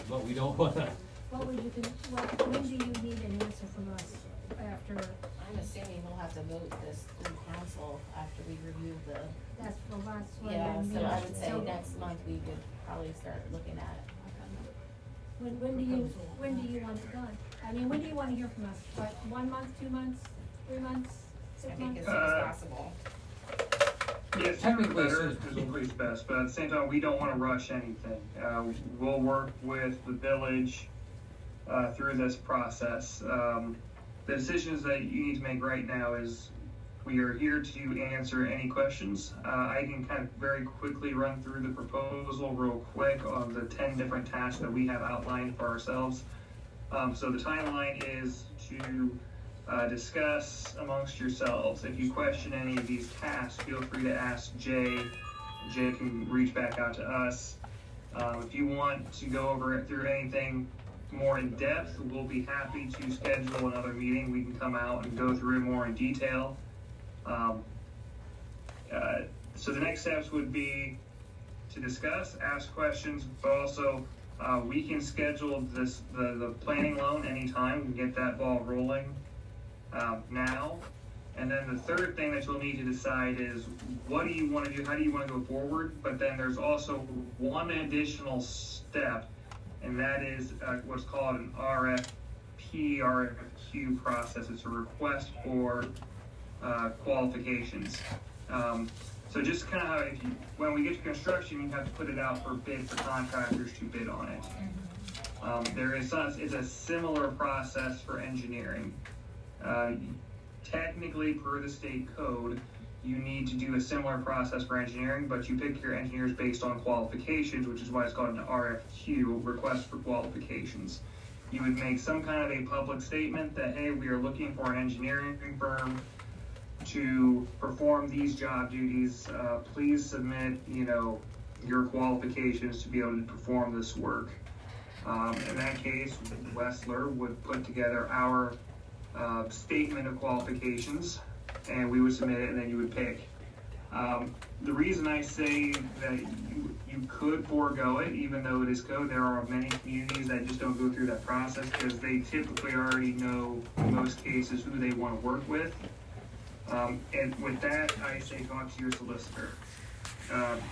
but we don't want to. When do you need an answer from us after, I'm assuming we'll have to vote this through council after we review the, that's the last one? yeah, then so we- I would say so- next month we could probably start looking at it. When do you want it done? I mean, when do you wanna hear from us? What, 1 month, 2 months, 3 months, I 6 think months? as soon as possible. Yeah, sooner Technically, better, soon as- physically best, but at the same time, we don't wanna rush anything. We'll work with the village, through this process. The decisions that you need to make right now is, we are here to answer any questions. I can kind of very quickly run through the proposal real quick on the 10 different tasks that we have outlined for ourselves. So the timeline is to discuss amongst yourselves. If you question any of these tasks, feel free to ask Jay. Jay can reach back out to us. If you want to go over it through anything more in depth, we'll be happy to schedule another meeting. We can come out and go through it more in detail. So the next steps would be to discuss, ask questions, but also we can schedule the planning loan anytime, we can get that ball rolling, now. And then the third thing that you'll need to decide is, what do you wanna do, how do you wanna go forward? But then there's also one additional step, and that is, what's called an RFQ process. It's a request for, qualifications. So just kind of how, when we get to construction, you have to put it out for bid for contractors to bid on it. It's a similar process for engineering. Technically, per the state code, you need to do a similar process for engineering, but you pick your engineers based on qualifications, which is why it's called an RFQ, request for qualifications. You would make some kind of a public statement that, hey, we are looking for an engineering firm to perform these job duties. Please submit, your qualifications to be able to perform this work. In that case, Wessler would put together our statement of qualifications, and we would submit it, and then you would pick. The reason I say that you could forego it, even though it is code, there are many communities that just don't go through that process because they typically already know, in most cases, who they want to work with. And with that, I say talk to your solicitor.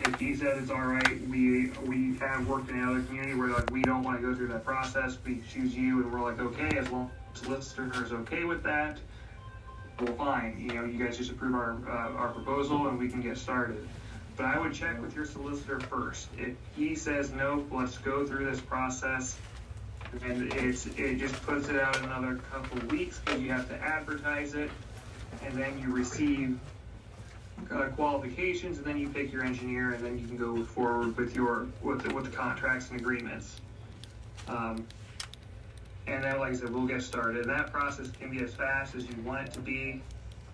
If he says it's all right, we have worked in another community where like we don't want to go through that process. We choose you, and we're like, okay, as long as the solicitor is okay with that, well, fine. You guys just approve our proposal, and we can get started. But I would check with your solicitor first. If he says no, let's go through this process, and it just puts it out another couple of weeks because you have to advertise it, and then you receive qualifications, and then you pick your engineer, and then you can go forward with the contracts and agreements. And then, like I said, we'll get started. That process can be as fast as you want it to be.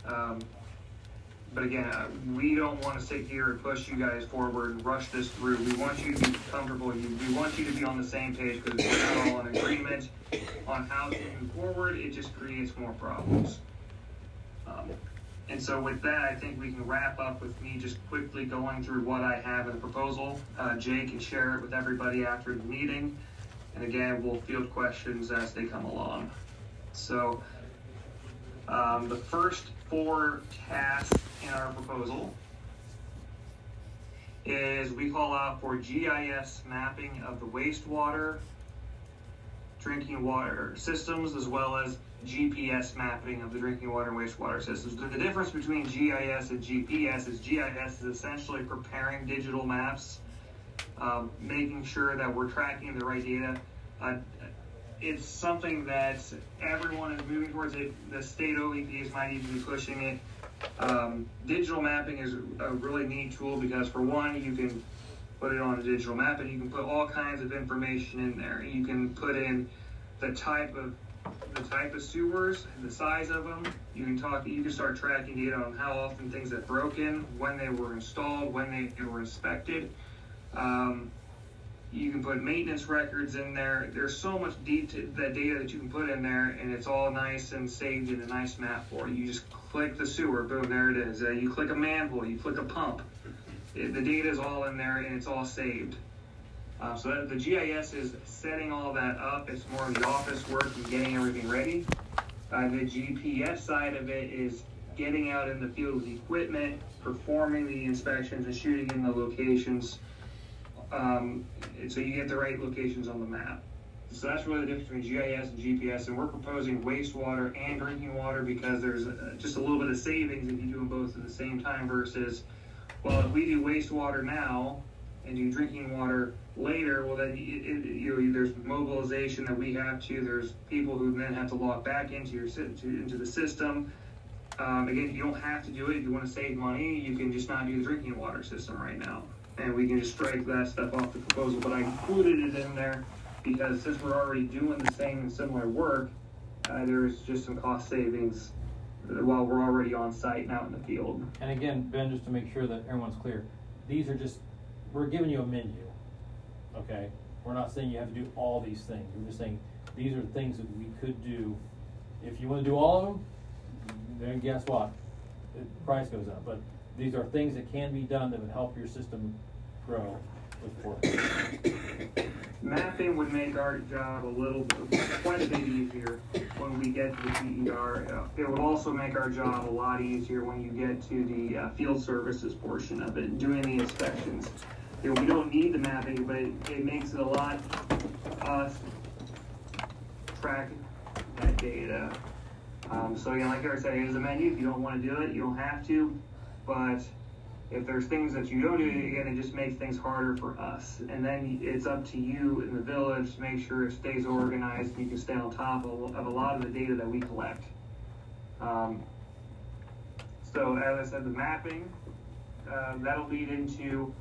But again, we don't want to sit here and push you guys forward and rush this through. We want you to be comfortable. We want you to be on the same page, because if we're not all in agreement on how to move forward, it just creates more problems. And so with that, I think we can wrap up with me just quickly going through what I have in the proposal. Jay can share it with everybody after the meeting. And again, we'll field questions as they come along. So the first 4 tasks in our proposal is we call out for GIS mapping of the wastewater, drinking water systems, as well as GPS mapping of the drinking water and wastewater systems. The difference between GIS and GPS is GIS is essentially preparing digital maps, making sure that we're tracking the right data. It's something that everyone is moving towards. The state OEPs might even be pushing it. Digital mapping is a really neat tool because, for one, you can put it on a digital map and you can put all kinds of information in there. You can put in the type of sewers, the size of them. You can start tracking data on how often things have broken, when they were installed, when they were inspected. You can put maintenance records in there. There's so much data that you can put in there, and it's all nice and saved in a nice map for you. You just click the sewer, boom, there it is. You click a manhole, you click a pump. The data is all in there, and it's all saved. So the GIS is setting all that up. It's more of the office work and getting everything ready. The GPS side of it is getting out in the field with equipment, performing the inspections, and shooting in the locations. So you get the right locations on the map. So that's really the difference between GIS and GPS, and we're proposing wastewater and drinking water because there's just a little bit of savings if you do them both at the same time versus, well, if we do wastewater now and do drinking water later, well then there's mobilization that we have to. There's people who then have to log back into the system. Again, you don't have to do it. If you want to save money, you can just not do the drinking water system right now, and we can just strike that stuff off the proposal. But I included it in there because since we're already doing the same and similar work, there's just some cost savings while we're already on site and out in the field. And again, Ben, just to make sure that everyone's clear, we're giving you a menu, okay? We're not saying you have to do all these things. We're just saying these are things that we could do. If you want to do all of them, then guess what? The price goes up. But these are things that can be done that would help your system grow. Mapping would make our job quite a bit easier when we get to the DER. It would also make our job a lot easier when you get to the field services portion of it, doing the inspections. You know, we don't need the mapping, but it makes it a lot track that data. So again, like I said, here's the menu. If you don't want to do it, you don't have to. But if there's things that you don't do, again, it just makes things harder for us. And then it's up to you in the village to make sure it stays organized and you can stay on top of a lot of the data that we collect. So as I said, the mapping, that'll lead into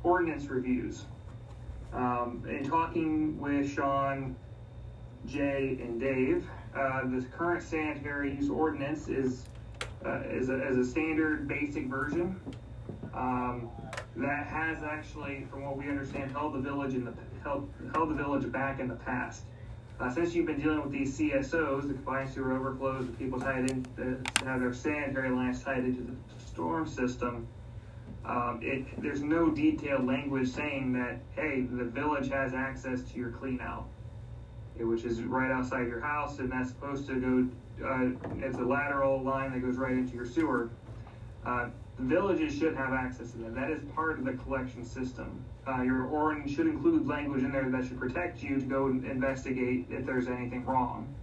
ordinance reviews. In talking with Sean, Jay, and Dave, the current sanitary use ordinance is a standard basic version. That has actually, from what we understand, held the village back in the past. Since you've been dealing with these CSOs, the combined sewer overflows, the people tied in have their sanitary lines tied into the storm system. There's no detailed language saying that, hey, the village has access to your clean out, which is right outside your house, and that's supposed to go, it's a lateral line that goes right into your sewer. The villages should have access to that. That is part of the collection system. Your ordinance should include language in there that should protect you to go and investigate if there's anything wrong.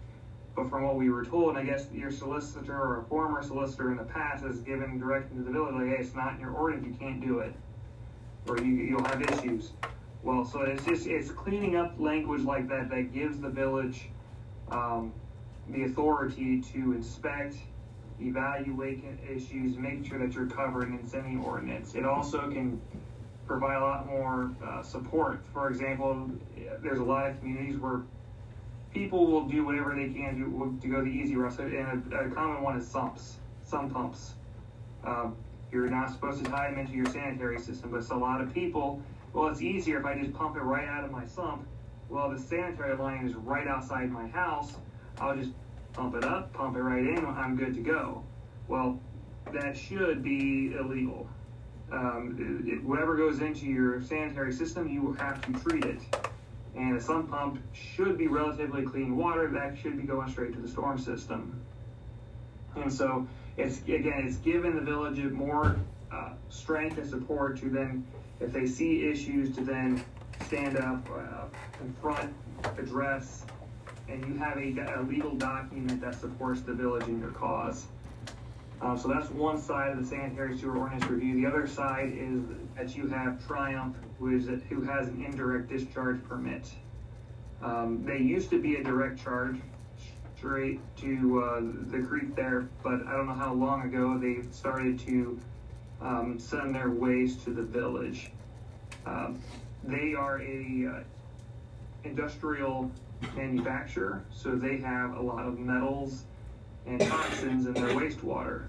But from what we were told, I guess your solicitor or a former solicitor in the past has given direction to the village, like, hey, it's not in your ordinance, you can't do it. Or you'll have issues. Well, so it's cleaning up language like that that gives the village the authority to inspect, evaluate issues, make sure that you're covered, and it's in the ordinance. It also can provide a lot more support. For example, there's a lot of communities where people will do whatever they can to go the easy route. And a common one is sump pumps. You're not supposed to tie them into your sanitary system, but so a lot of people, well, it's easier if I just pump it right out of my sump. Well, the sanitary line is right outside my house. I'll just pump it up, pump it right in, I'm good to go. Well, that should be illegal. Whatever goes into your sanitary system, you have to treat it. And a sump pump should be relatively clean water that should be going straight to the storm system. And so it's given the village more strength and support to then, if they see issues, to then stand up, confront, address, and you have a legal document that supports the village in your cause. So that's one side of the sanitary sewer ordinance review. The other side is that you have Triumph, who has an indirect discharge permit. They used to be a direct charge straight to the creek there, but I don't know how long ago they started to send their waste to the village. They are a industrial manufacturer, so they have a lot of metals and toxins in their wastewater.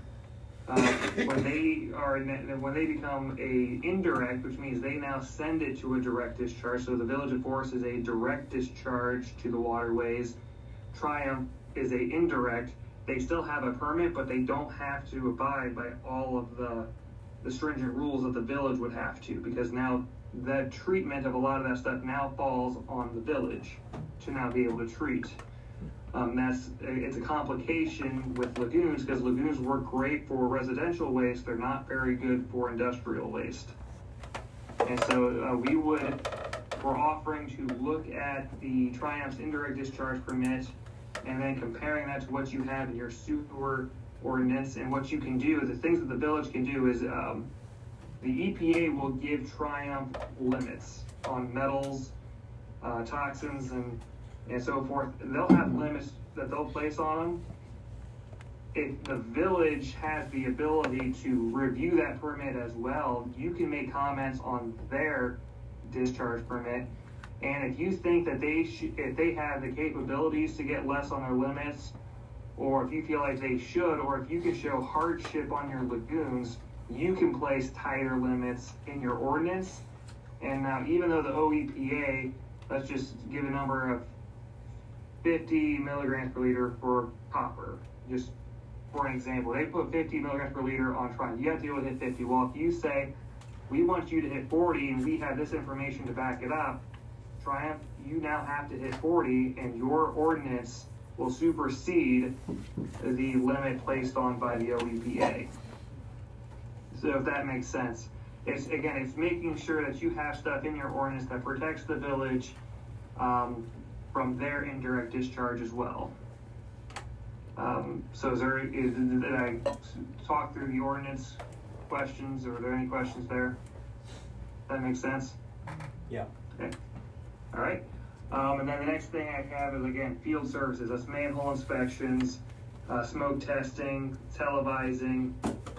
When they become a indirect, which means they now send it to a direct discharge, so the Village of Forest is a direct discharge to the waterways. Triumph is a indirect. They still have a permit, but they don't have to abide by all of the stringent rules that the village would have to, because now the treatment of a lot of that stuff now falls on the village to now be able to treat. It's a complication with lagoons, because lagoons work great for residential waste. They're not very good for industrial waste. And so we're offering to look at the Triumph's indirect discharge permit and then comparing that to what you have in your sewer ordinance. And what you can do, the things that the village can do is the EPA will give Triumph limits on metals, toxins, and so forth. They'll have limits that they'll place on them. If the village has the ability to review that permit as well, you can make comments on their discharge permit. And if you think that if they have the capabilities to get less on their limits, or if you feel like they should, or if you can show hardship on your lagoons, you can place tighter limits in your ordinance. And now, even though the OEPA, let's just give a number of 50 milligrams per liter for copper, just for an example, they put 50 milligrams per liter on Triumph. You have to be able to hit 50. Well, if you say, we want you to hit 40 and we have this information to back it up, Triumph, you now have to hit 40 and your ordinance will supersede the limit placed on by the OEPA. So if that makes sense. It's making sure that you have stuff in your ordinance that protects the village from their indirect discharge as well. So did I talk through the ordinance questions, or are there any questions there? That makes sense? Yeah. Okay. All right. And then the next thing I have is, again, field services. That's manhole inspections, smoke testing, televising.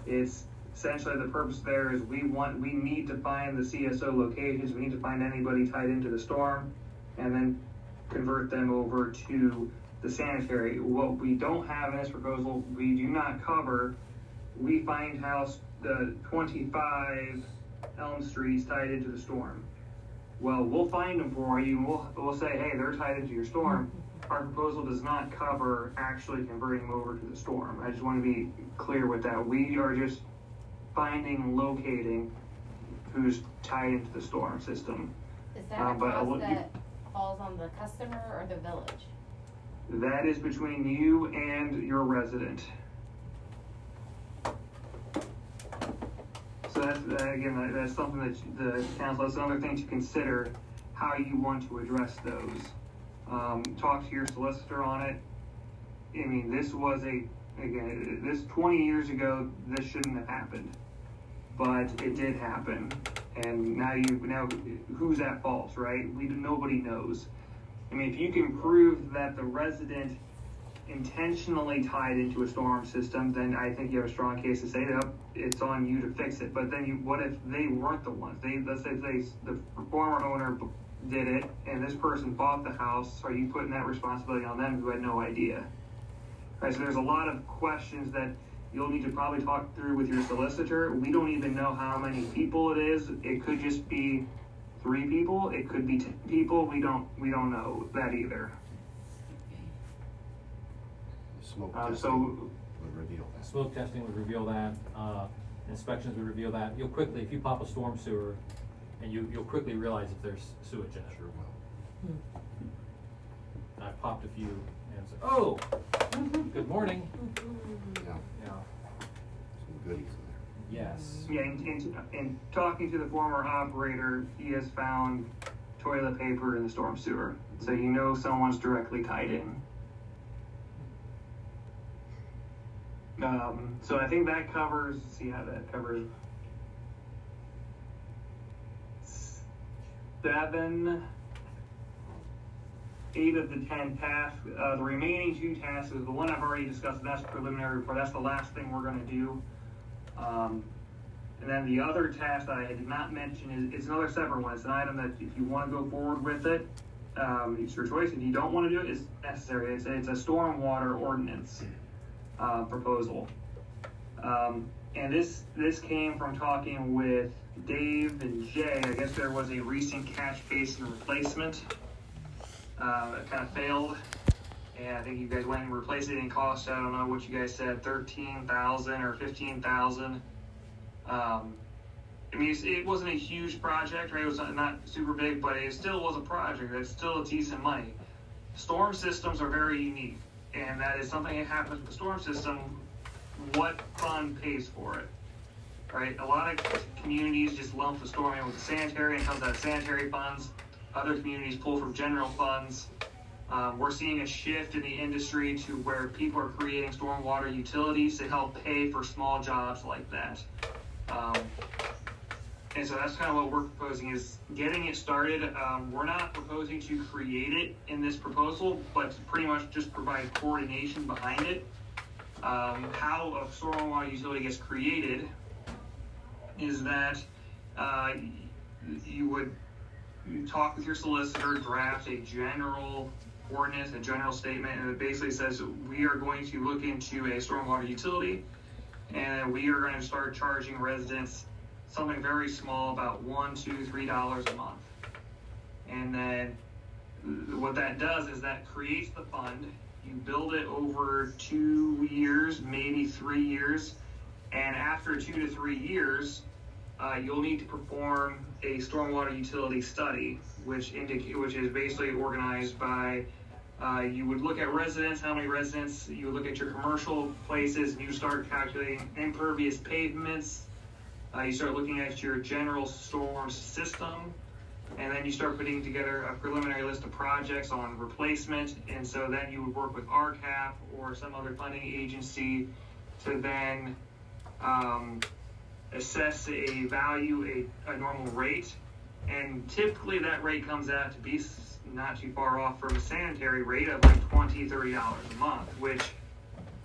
It's essentially the purpose there is we need to find the CSO locations. We need to find anybody tied into the storm and then convert them over to the sanitary. What we don't have in this proposal, we do not cover, we find house the 25 Elm Street's tied into the storm. Well, we'll find them for you, and we'll say, hey, they're tied into your storm. Our proposal does not cover actually converting them over to the storm. I just want to be clear with that. We are just finding and locating who's tied into the storm system. Is that a cost that falls on the customer or the village? That is between you and your resident. So that's something that the council, that's another thing to consider, how you want to address those. Talk to your solicitor on it. I mean, this 20 years ago, this shouldn't have happened, but it did happen. And now who's at fault, right? Nobody knows. I mean, if you can prove that the resident intentionally tied into a storm system, then I think you have a strong case to say that it's on you to fix it. But then what if they weren't the ones? Let's say the former owner did it and this person bought the house. Are you putting that responsibility on them who had no idea? Right, so there's a lot of questions that you'll need to probably talk through with your solicitor. We don't even know how many people it is. It could just be 3 people. It could be 10 people. We don't know that either. Smoke So testing would reveal that. Smoke testing would reveal that, inspections would reveal that. You'll quickly, if you pop a storm sewer, and you'll quickly realize if there's sewage in it. Sure will. I've popped a few and said, oh, good morning. Yeah, Yeah, some goodies in there. yes. yeah, in talking to the former operator, he has found toilet paper in the storm sewer. So someone's directly tied in. So I think that covers, see how that covers 7, 8 of the 10 tasks. The remaining 2 tasks is the one I've already discussed. That's preliminary report. That's the last thing we're going to do. And then the other task that I did not mention is another separate one. It's an item that if you want to go forward with it, it's your choice. If you don't want to do it, it's necessary. It's a stormwater ordinance proposal. And this came from talking with Dave and Jay. I guess there was a recent catch basin replacement that kind of failed, and I think you guys went and replaced it in cost. I don't know what you guys said, $13,000 or $15,000. I mean, it wasn't a huge project, right? It was not super big, but it still was a project. That's still a decent money. Storm systems are very unique, and that is something that happens with the storm system. What fund pays for it, right? A lot of communities just lump the storm in with the sanitary and comes out of sanitary funds. Other communities pull from general funds. We're seeing a shift in the industry to where people are creating stormwater utilities to help pay for small jobs like that. And so that's kind of what we're proposing, is getting it started. We're not proposing to create it in this proposal, but to pretty much just provide coordination behind it. How a stormwater utility gets created is that you talk with your solicitor, draft a general ordinance, a general statement, and it basically says we are going to look into a stormwater utility, and we are going to start charging residents something very small, about $1, $2, $3 a month. And then what that does is that creates the fund. You build it over 2 years, maybe 3 years, and after 2 to 3 years, you'll need to perform a stormwater utility study, which is basically organized by, you would look at residents, how many residents, you would look at your commercial places, and you start calculating impervious pavements. You start looking at your general storm system, and then you start putting together a preliminary list of projects on replacement. And so then you would work with RCAP or some other funding agency to then assess a value, a normal rate. And typically that rate comes out to be not too far off from a sanitary rate of like $20, $30 a month, which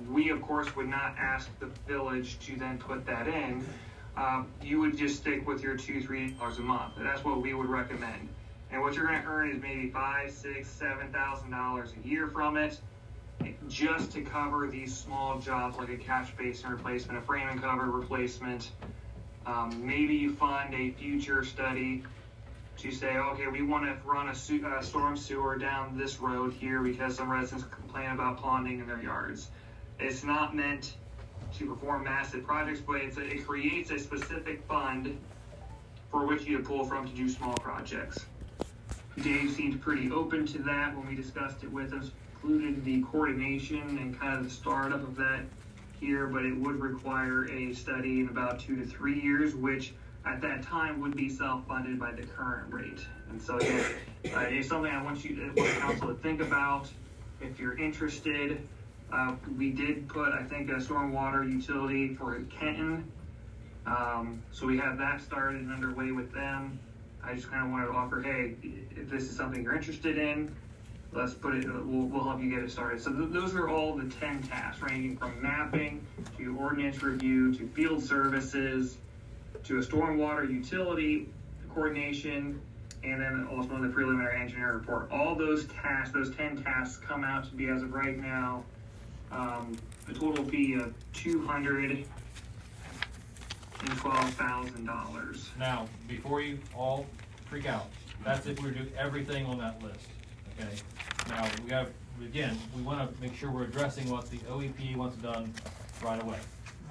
we of course would not ask the village to then put that in. You would just stick with your $2, $3 a month. And that's what we would recommend. And what you're going to earn is maybe $5,000, $6,000, $7,000 a year from it, just to cover these small jobs like a catch basin replacement, a frame and cover replacement. Maybe you fund a future study to say, okay, we want to run a storm sewer down this road here because some residents complain about ponding in their yards. It's not meant to perform massive projects, but it creates a specific fund for which you to pull from to do small projects. Dave seemed pretty open to that when we discussed it with us, included the coordination and kind of the startup of that here, but it would require a study in about 2 to 3 years, which at that time would be self-funded by the current rate. And so again, it's something I want council to think about if you're interested. We did put, I think, a stormwater utility for Kenton. So we have that started and underway with them. I just kind of wanted to offer, hey, if this is something you're interested in, let's put it, we'll help you get it started. So those are all the 10 tasks, ranging from mapping to ordinance review to field services to a stormwater utility coordination, and then also the preliminary engineering report. All those tasks, those 10 tasks, come out to be, as of right now, a total fee of $212,000. Now, before you all freak out, that's if we do everything on that list, okay? Now, we wanna make sure we're addressing what the OEPA wants done right away.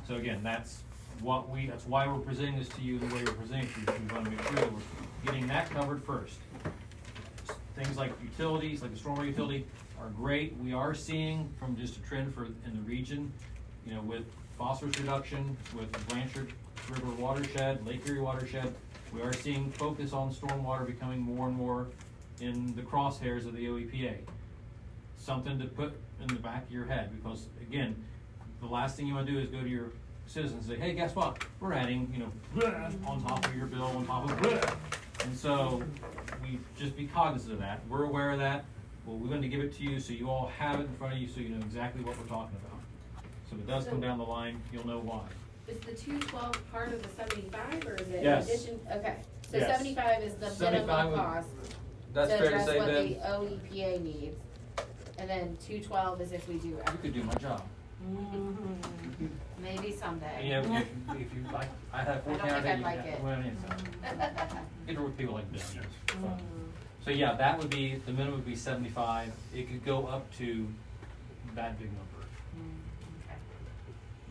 So again, that's why we're presenting this to you the way we're presenting it to you. We wanna make sure that we're getting that covered first. Things like utilities, like the stormwater utility, are great. We are seeing from just a trend in the region, with phosphorus reduction, with the Blanchard River watershed, Lake Erie watershed, we are seeing focus on stormwater becoming more and more in the crosshairs of the OEPA. Something to put in the back of your head, because again, the last thing you want to do is go to your citizens and say, hey, guess what? We're adding, on top of your bill, on top of and so we just be cognizant of that. We're aware of that. Well, we're going to give it to you so you all have it in front of you so you know exactly what we're talking about. So if it does come down the line, you'll know why. Is the 212 part of the 75, or is it Yes. in addition? Okay, so Yes. 75 is the 75 minimum would- cost That's to fair to address say, what Ben? the OEPA needs, and then 212 is if we do You everything. could do my job. Maybe someday. Yeah, if you like, I have 4 I don't counties. think I'd like it. Well, get with people like this. So yeah, that would be, the minimum would be 75. It could go up to that big number. Okay.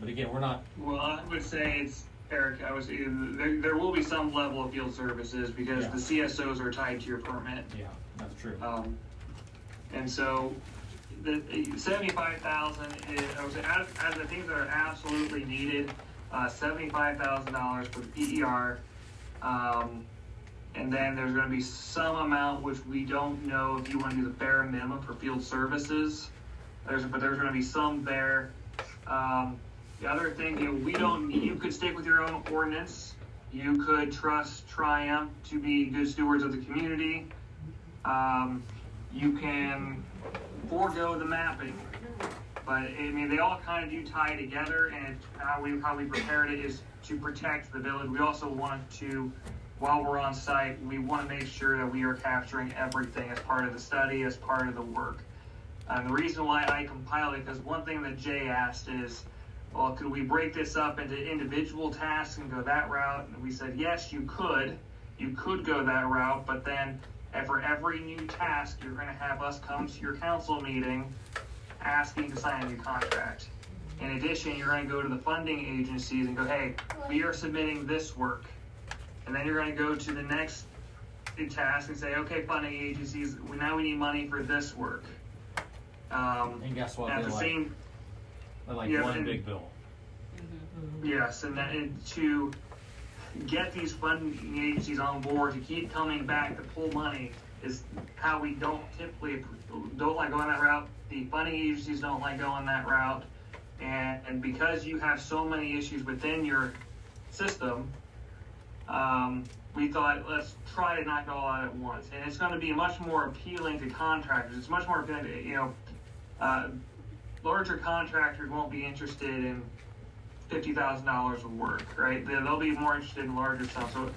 But again, we're not, Well, I would say Eric, I would say there will be some level of field services because Yeah. the CSOs are tied to your permit. yeah, that's true. And so the 75,000 is, I would say, as the things that are absolutely needed, $75,000 for the PER. And then there's going to be some amount which we don't know if you want to do the bare minimum for field services. But there's going to be some there. The other thing, you could stick with your own ordinance. You could trust Triumph to be good stewards of the community. You can forego the mapping. But I mean, they all kind of do tie together, and how we prepared it is to protect the village. We also want to, while we're on site, we want to make sure that we are capturing everything as part of the study, as part of the work. And the reason why I compiled it, because one thing that Jay asked is, well, could we break this up into individual tasks and go that route? And we said, yes, you could. You could go that route, but then for every new task, you're going to have us come to your council meeting asking to sign a new contract. In addition, you're going to go to the funding agencies and go, hey, we are submitting this work. and then you're gonna go to the next task and say, okay, funding agencies, now we need money for this work. And guess what? At the same, They're like yeah, one and- big bill. yes, and then to get these funding agencies on board to keep coming back to pull money is how we don't like going that route. The funding agencies don't like going that route, and because you have so many issues within your system, we thought, let's try to knock it all out at once. And it's going to be much more appealing to contractors. It's much more appealing to, larger contractors won't be interested in $50,000 of work, right? They'll be more interested in larger stuff. So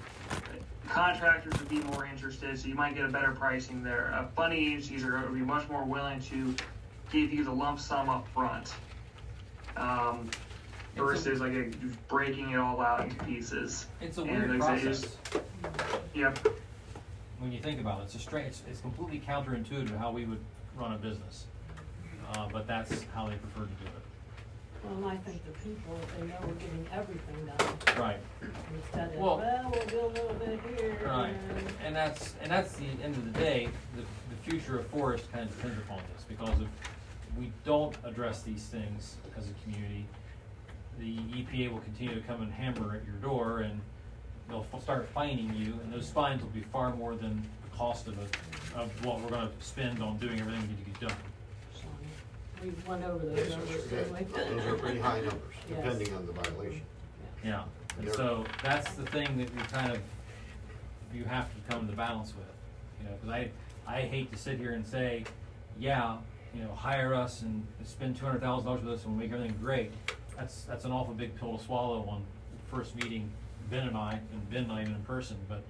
contractors would be more interested, so you might get a better pricing there. Funding agencies are going to be much more willing to give you the lump sum up front. Versus breaking it all out into pieces. It's a And weird like I said, process. Yep. When you think about it, it's completely counterintuitive to how we would run a business. But that's how they prefer to do it. Well, I think the people, they know we're getting everything done, Right. instead of, Well- well, we'll do a little bit here. Right, and that's the end of the day, the future of forest kind of depends upon this, because if we don't address these things as a community, the EPA will continue to come and hammer at your door, and they'll start fining you, and those fines will be far more than the cost of what we're gonna spend on doing everything we need to get done. So, we went over those numbers, didn't we? Those are pretty high numbers, Yes. depending on the violation. Yeah, and so that's the thing that you have to come to balance with, because I hate to sit here and say, yeah, hire us and spend $200,000 with us and we'll make everything great. That's an awful big pill to swallow on the first meeting, Ben and I, and Ben not even in person, but,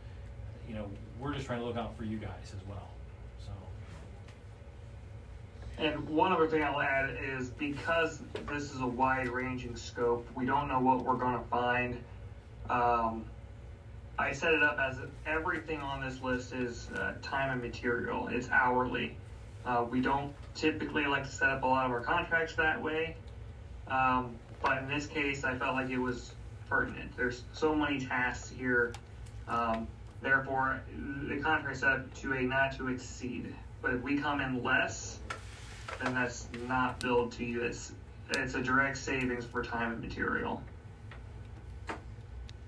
we're just trying to look out for you guys as well, so. And one other thing I'll add is, because this is a wide-ranging scope, we don't know what we're gonna find. I set it up as everything on this list is time and material. It's hourly. We don't typically like to set up a lot of our contracts that way. But in this case, I felt like it was pertinent. There's so many tasks here. Therefore, the contract set up to a not to exceed. But if we come in less, then that's not billed to you. It's a direct savings for time and material.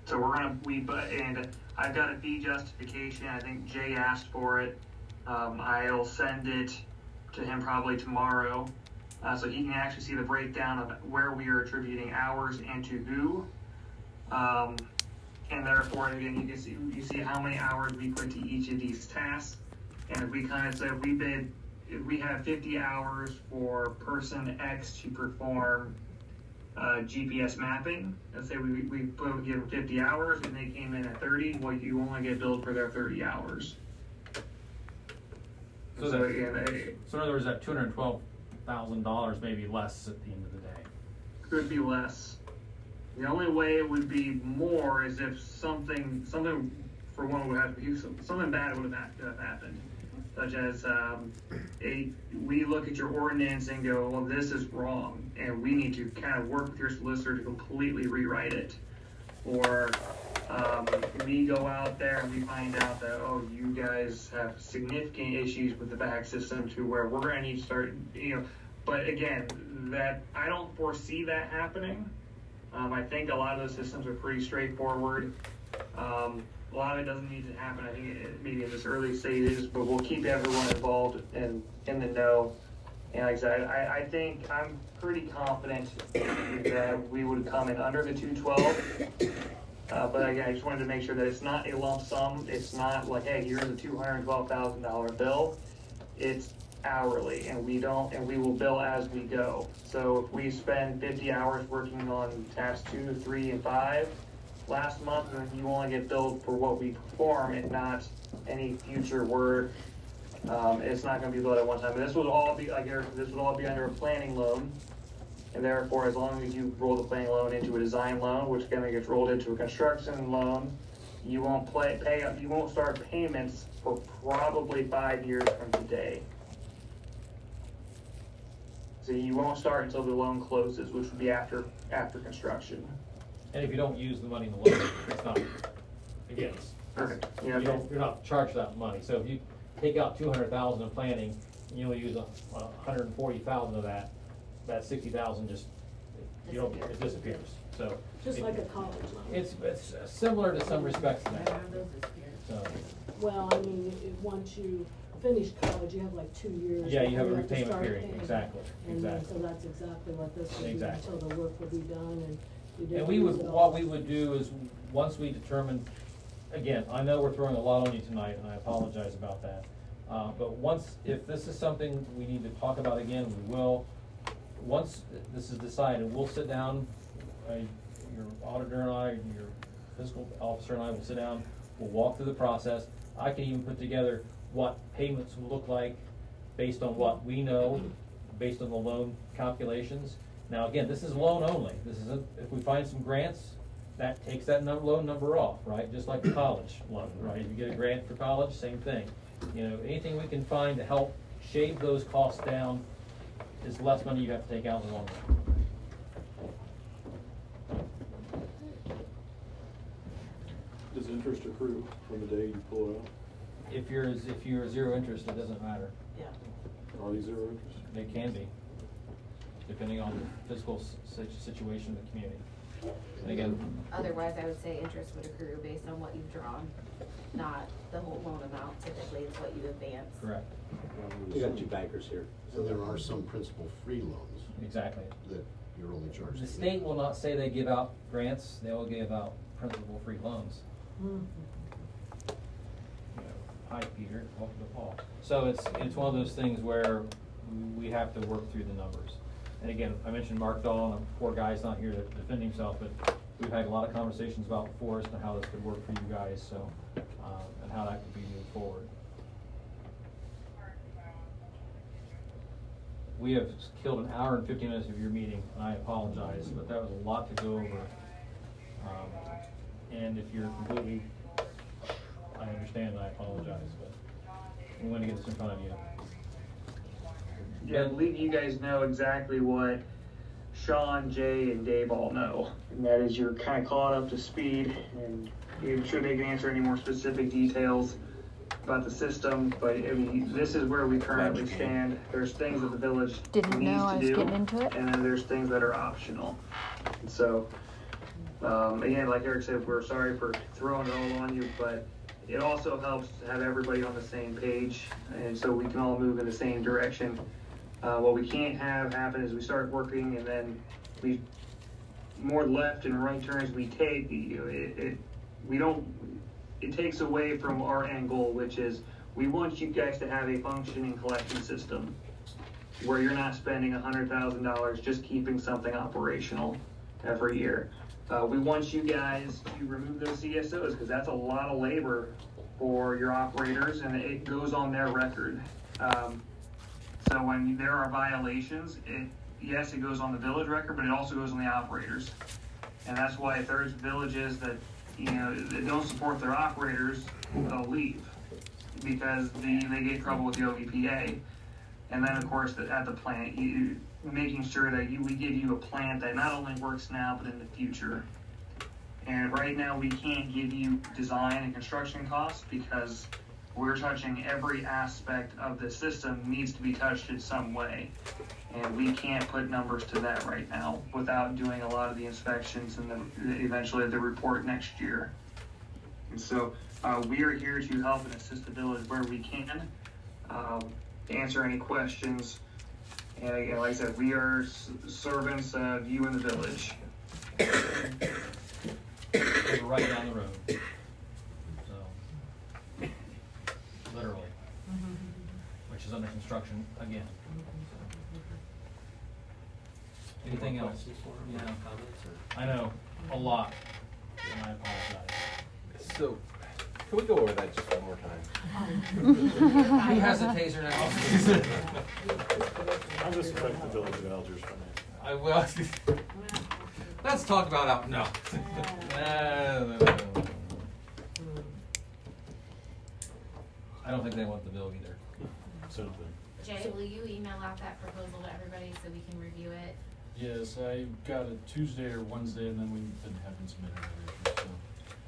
So and I've got a fee justification. I think Jay asked for it. I'll send it to him probably tomorrow, so he can actually see the breakdown of where we are attributing hours and to who. And therefore, again, you see how many hours we put to each of these tasks. And if we kind of say if we have 50 hours for person X to perform GPS mapping, let's say we give them 50 hours and they came in at 30, well, you only get billed for their 30 hours. So Again, in other words, that $212,000 may be less at the end of the day. could be less. The only way it would be more is if something for one would have something bad would have happened, such as we look at your ordinance and go, well, this is wrong, and we need to kind of work with your solicitor to completely rewrite it, or we go out there and we find out that, oh, you guys have significant issues with the back system to where we're going to need to start, but again, that I don't foresee that happening. I think a lot of those systems are pretty straightforward. A lot of it doesn't need to happen, I think, maybe in this early stages, but we'll keep everyone involved and in the know. And like I said, I think I'm pretty confident that we would come in under the 212. But again, I just wanted to make sure that it's not a lump sum. It's not like, hey, here's a $212,000 bill. It's hourly, and we will bill as we go. So if we spend 50 hours working on tasks 2, 3, and 5 last month, then you only get billed for what we perform and not any future work. It's not going to be billed at one time. But this will all be under a planning loan, and therefore, as long as you roll the planning loan into a design loan, which then gets rolled into a construction loan, you won't start payments for probably 5 years from today. So you won't start until the loan closes, which would be after construction. And if you don't use the money in the loan, it's not again, Perfect. you Yeah, don't, you're not charged that money, so if you take out 200,000 in planning, you only use 140,000 of that, that 60,000 just, you don't, it disappears, so. Just it- like a college loan. It's similar to some respects to that, so, Well, I mean, once you finish college, you have like 2 years. yeah, you have a before to repayment start period, paying. exactly, And then, exactly. so that's exactly what this would be, Exactly. until the work will be done and you didn't And we would, use it what all. we would do is, once we determine, again, I know we're throwing a lot on you tonight, and I apologize about that. But once, if this is something we need to talk about again, we will. Once this is decided, we'll sit down, your auditor and I, your fiscal officer and I will sit down, we'll walk through the process. I can even put together what payments will look like based on what we know, based on the loan calculations. Now, again, this is loan only. This isn't, if we find some grants, that takes that loan number off, right? Just like the college loan, right? If you get a grant for college, same thing. You know, anything we can find to help shave those costs down is less money you have to take out in the long run. Does interest accrue from the day you pull it out? If you're zero interest, it doesn't matter. Yeah. Are you zero interest? They can be, depending on the fiscal situation of the community. And again, Otherwise, I would say interest would accrue based on what you've drawn, not the whole loan amount. Typically, it's what you advance. correct, We got two bankers here. So there are some principal-free loans exactly. that you're only charged. The state will not say they give out grants, they will give out principal-free loans. Mhm. You know, hi, Peter, welcome to Paul. So it's one of those things where we have to work through the numbers. And again, I mentioned Mark Dahl, and the poor guy's not here to defend himself, but we've had a lot of conversations about Forest and how this could work for you guys, so, and how that could be moved forward. We have killed an hour and 50 minutes of your meeting, and I apologize, but that was a lot to go over. And if you're completely, I understand, and I apologize, but we want to get this in front of you. Yeah, I believe you guys know exactly what Sean, Jay, and Dave all know. And that is you're kind of caught up to speed, and I'm sure they can answer any more specific details about the system, but I mean, this is where we currently stand. There's things that the village Didn't needs know I to was do, getting into it. and then there's things that are optional. And so, again, like Eric said, we're sorry for throwing it all on you, but it also helps to have everybody on the same page, and so we can all move in the same direction. What we can't have happen is we start working and then we, more left and right turns we take, it takes away from our end goal, which is we want you guys to have a functioning collection system where you're not spending $100,000 just keeping something operational every year. We want you guys to remove those CSOs because that's a lot of labor for your operators and it goes on their record. So when there are violations, yes, it goes on the village record, but it also goes on the operators. And that's why if there's villages that, that don't support their operators, they'll leave because they get in trouble with the OEPA. And then of course at the plant, making sure that we give you a plant that not only works now, but in the future. And right now we can't give you design and construction costs because we're touching every aspect of the system needs to be touched in some way. And we can't put numbers to that right now without doing a lot of the inspections and then eventually the report next year. And so we are here to help and assist the village where we can, answer any questions. And again, like I said, we are servants of you in the village. We're right down the road. So, literally, which is under construction again. Anything else? Yeah, comments or? I know, a lot, and I apologize. So, can we go over that just one more time? Who has a taser now? I'm just affecting the village of Algiers financially. I will. Let's talk about out. No. No. I don't think they want the bill either. Same thing. Jay, will you email out that proposal to everybody so we can review it? Yes, I got it Tuesday or Wednesday, and then we've been having some interviews,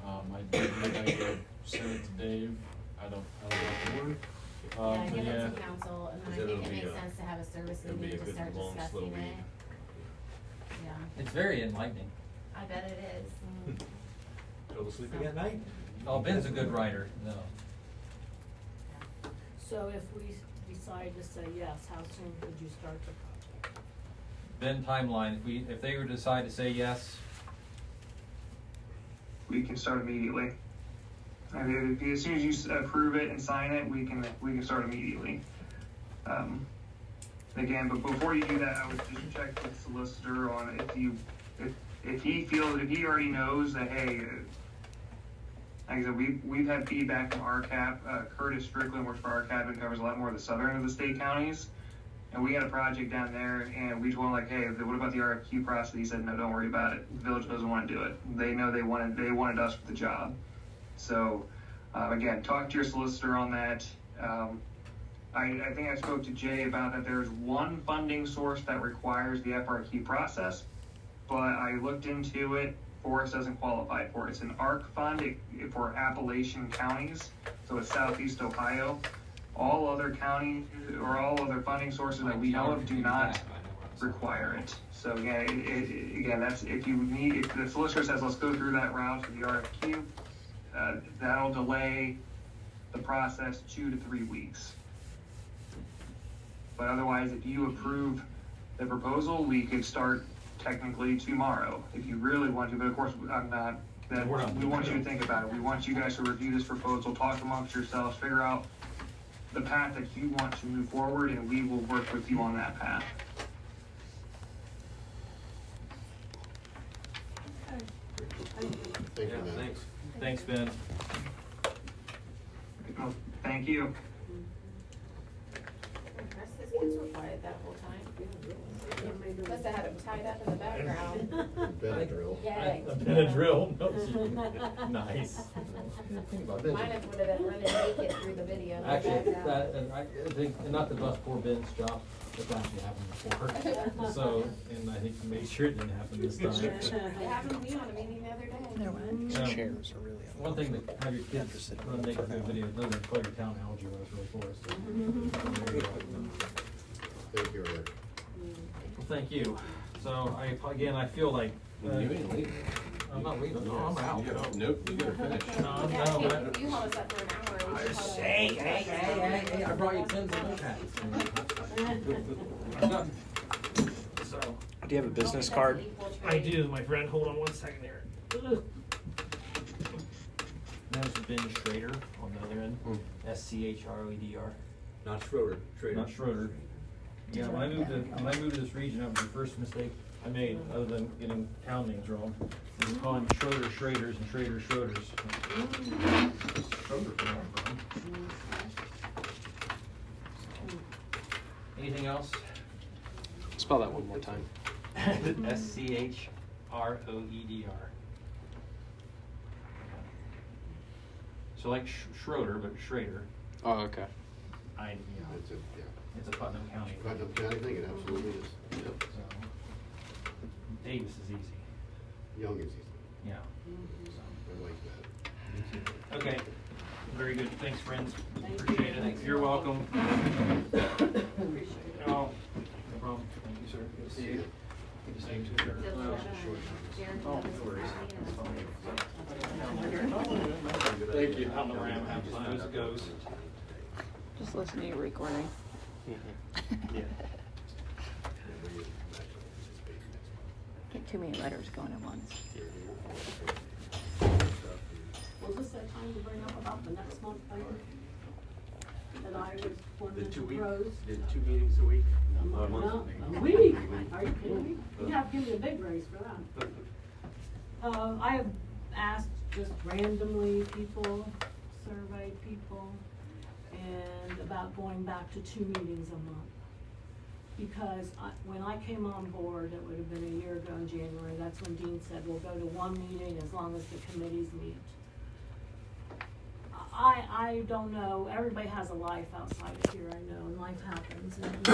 so I did, I sent it to Dave, I don't know the word. Yeah, But give yeah, it to council, and then I Because think it'll it be makes a- sense to have a service it'll be meeting a to good start long, slow discussing read. it. Yeah, It's very enlightening. I bet it is. Go to sleeping at night? Oh, Ben's a good writer, no. So if we decide to say yes, how soon could you start the project? Ben timeline, if they were to decide to say yes, We can start immediately. I mean, as soon as you approve it and sign it, we can start immediately. Again, but before you do that, I would just check with the solicitor on if he already knows that, hey, like I said, we've had feedback from RCAP. Curtis Strickland works for RCAP and covers a lot more of the southern of the state counties. And we had a project down there, and we told him, like, hey, what about the RFQ process? He said, no, don't worry about it. The village doesn't want to do it. They know they wanted us for the job. So, again, talk to your solicitor on that. I think I spoke to Jay about that. There's one funding source that requires the FRQ process, but I looked into it. Forest doesn't qualify for it. It's an ARC fund for Appalachian counties, so it's Southeast Ohio. All other counties or all other funding sources that we know of do not require it. So again, that's if the solicitor says let's go through that route for the RFQ, that'll delay the process 2 to 3 weeks. But otherwise, if you approve the proposal, we could start technically tomorrow if you really want to. But of course, I'm not. We want you to think about it. We want you guys to review this proposal, talk amongst yourselves, figure out the path that you want to move forward, and we will work with you on that path. Thank you, man. Thanks. thanks, Ben. Well, thank you. Rest his kids were quiet that whole time. Must have had him tied up in the background. Benadryl. Yay. Benadryl, nice. Mine would have been running naked through the video. in the Actually, background. I think, not to bust poor Ben's job, that's actually happened before. So, and I think he made sure it didn't happen this time. It happened to me on a meeting the other day. Chairs are really. One thing to have your kids run naked through a video, it doesn't call your town algae when it's really forest. There you go. Thank you, Eric. Well, thank you. So I feel like. You ain't leaving. I'm not leaving, no, I'm out. Nope, you gotta finish. No, Yeah, no, you held us up for an hour. We should hold it. Hey, I brought you pens and notepads. So. Do you have a business card? I do, my friend. Hold on 1 second here. That was Ben Schrader on the other end, SCHROEDR. Not Schroeder, Schrader. Not Schroeder. Yeah, when I moved to this region, that was the first mistake I made, other than getting town names wrong. I was calling Schroeder Schraders and Schrader Schroders. Schroeder from where I'm from. Anything else? Spell that one more time. SCHROEDR. So like Schroeder, but Schrader. Oh, okay. It's a Putnam County. Putnam County thing, it absolutely is. Yep. So, Davis is easy. Young is easy. Yeah. I like that. Okay. Very good. Thanks, friends. Thank Appreciate you. it. You're welcome. Appreciate it. Oh, no problem. Thank you, sir. Good to see you. Good to see you too, sir. Thank you. I'm around, as it goes. Just listen to you recording. Yeah. Get too many letters going at once. Was this that time to bring up about the next month thing? That I was wanting to propose? Did 2 meetings a week? No, a week? Are you kidding me? You have to give me a big raise for that. I have asked just randomly people, surveyed people, and about going back to 2 meetings a month. Because when I came on board, it would have been a year ago in January, that's when Dean said, we'll go to 1 meeting as long as the committees meet. I don't know, everybody has a life outside of here, I know, and life happens. And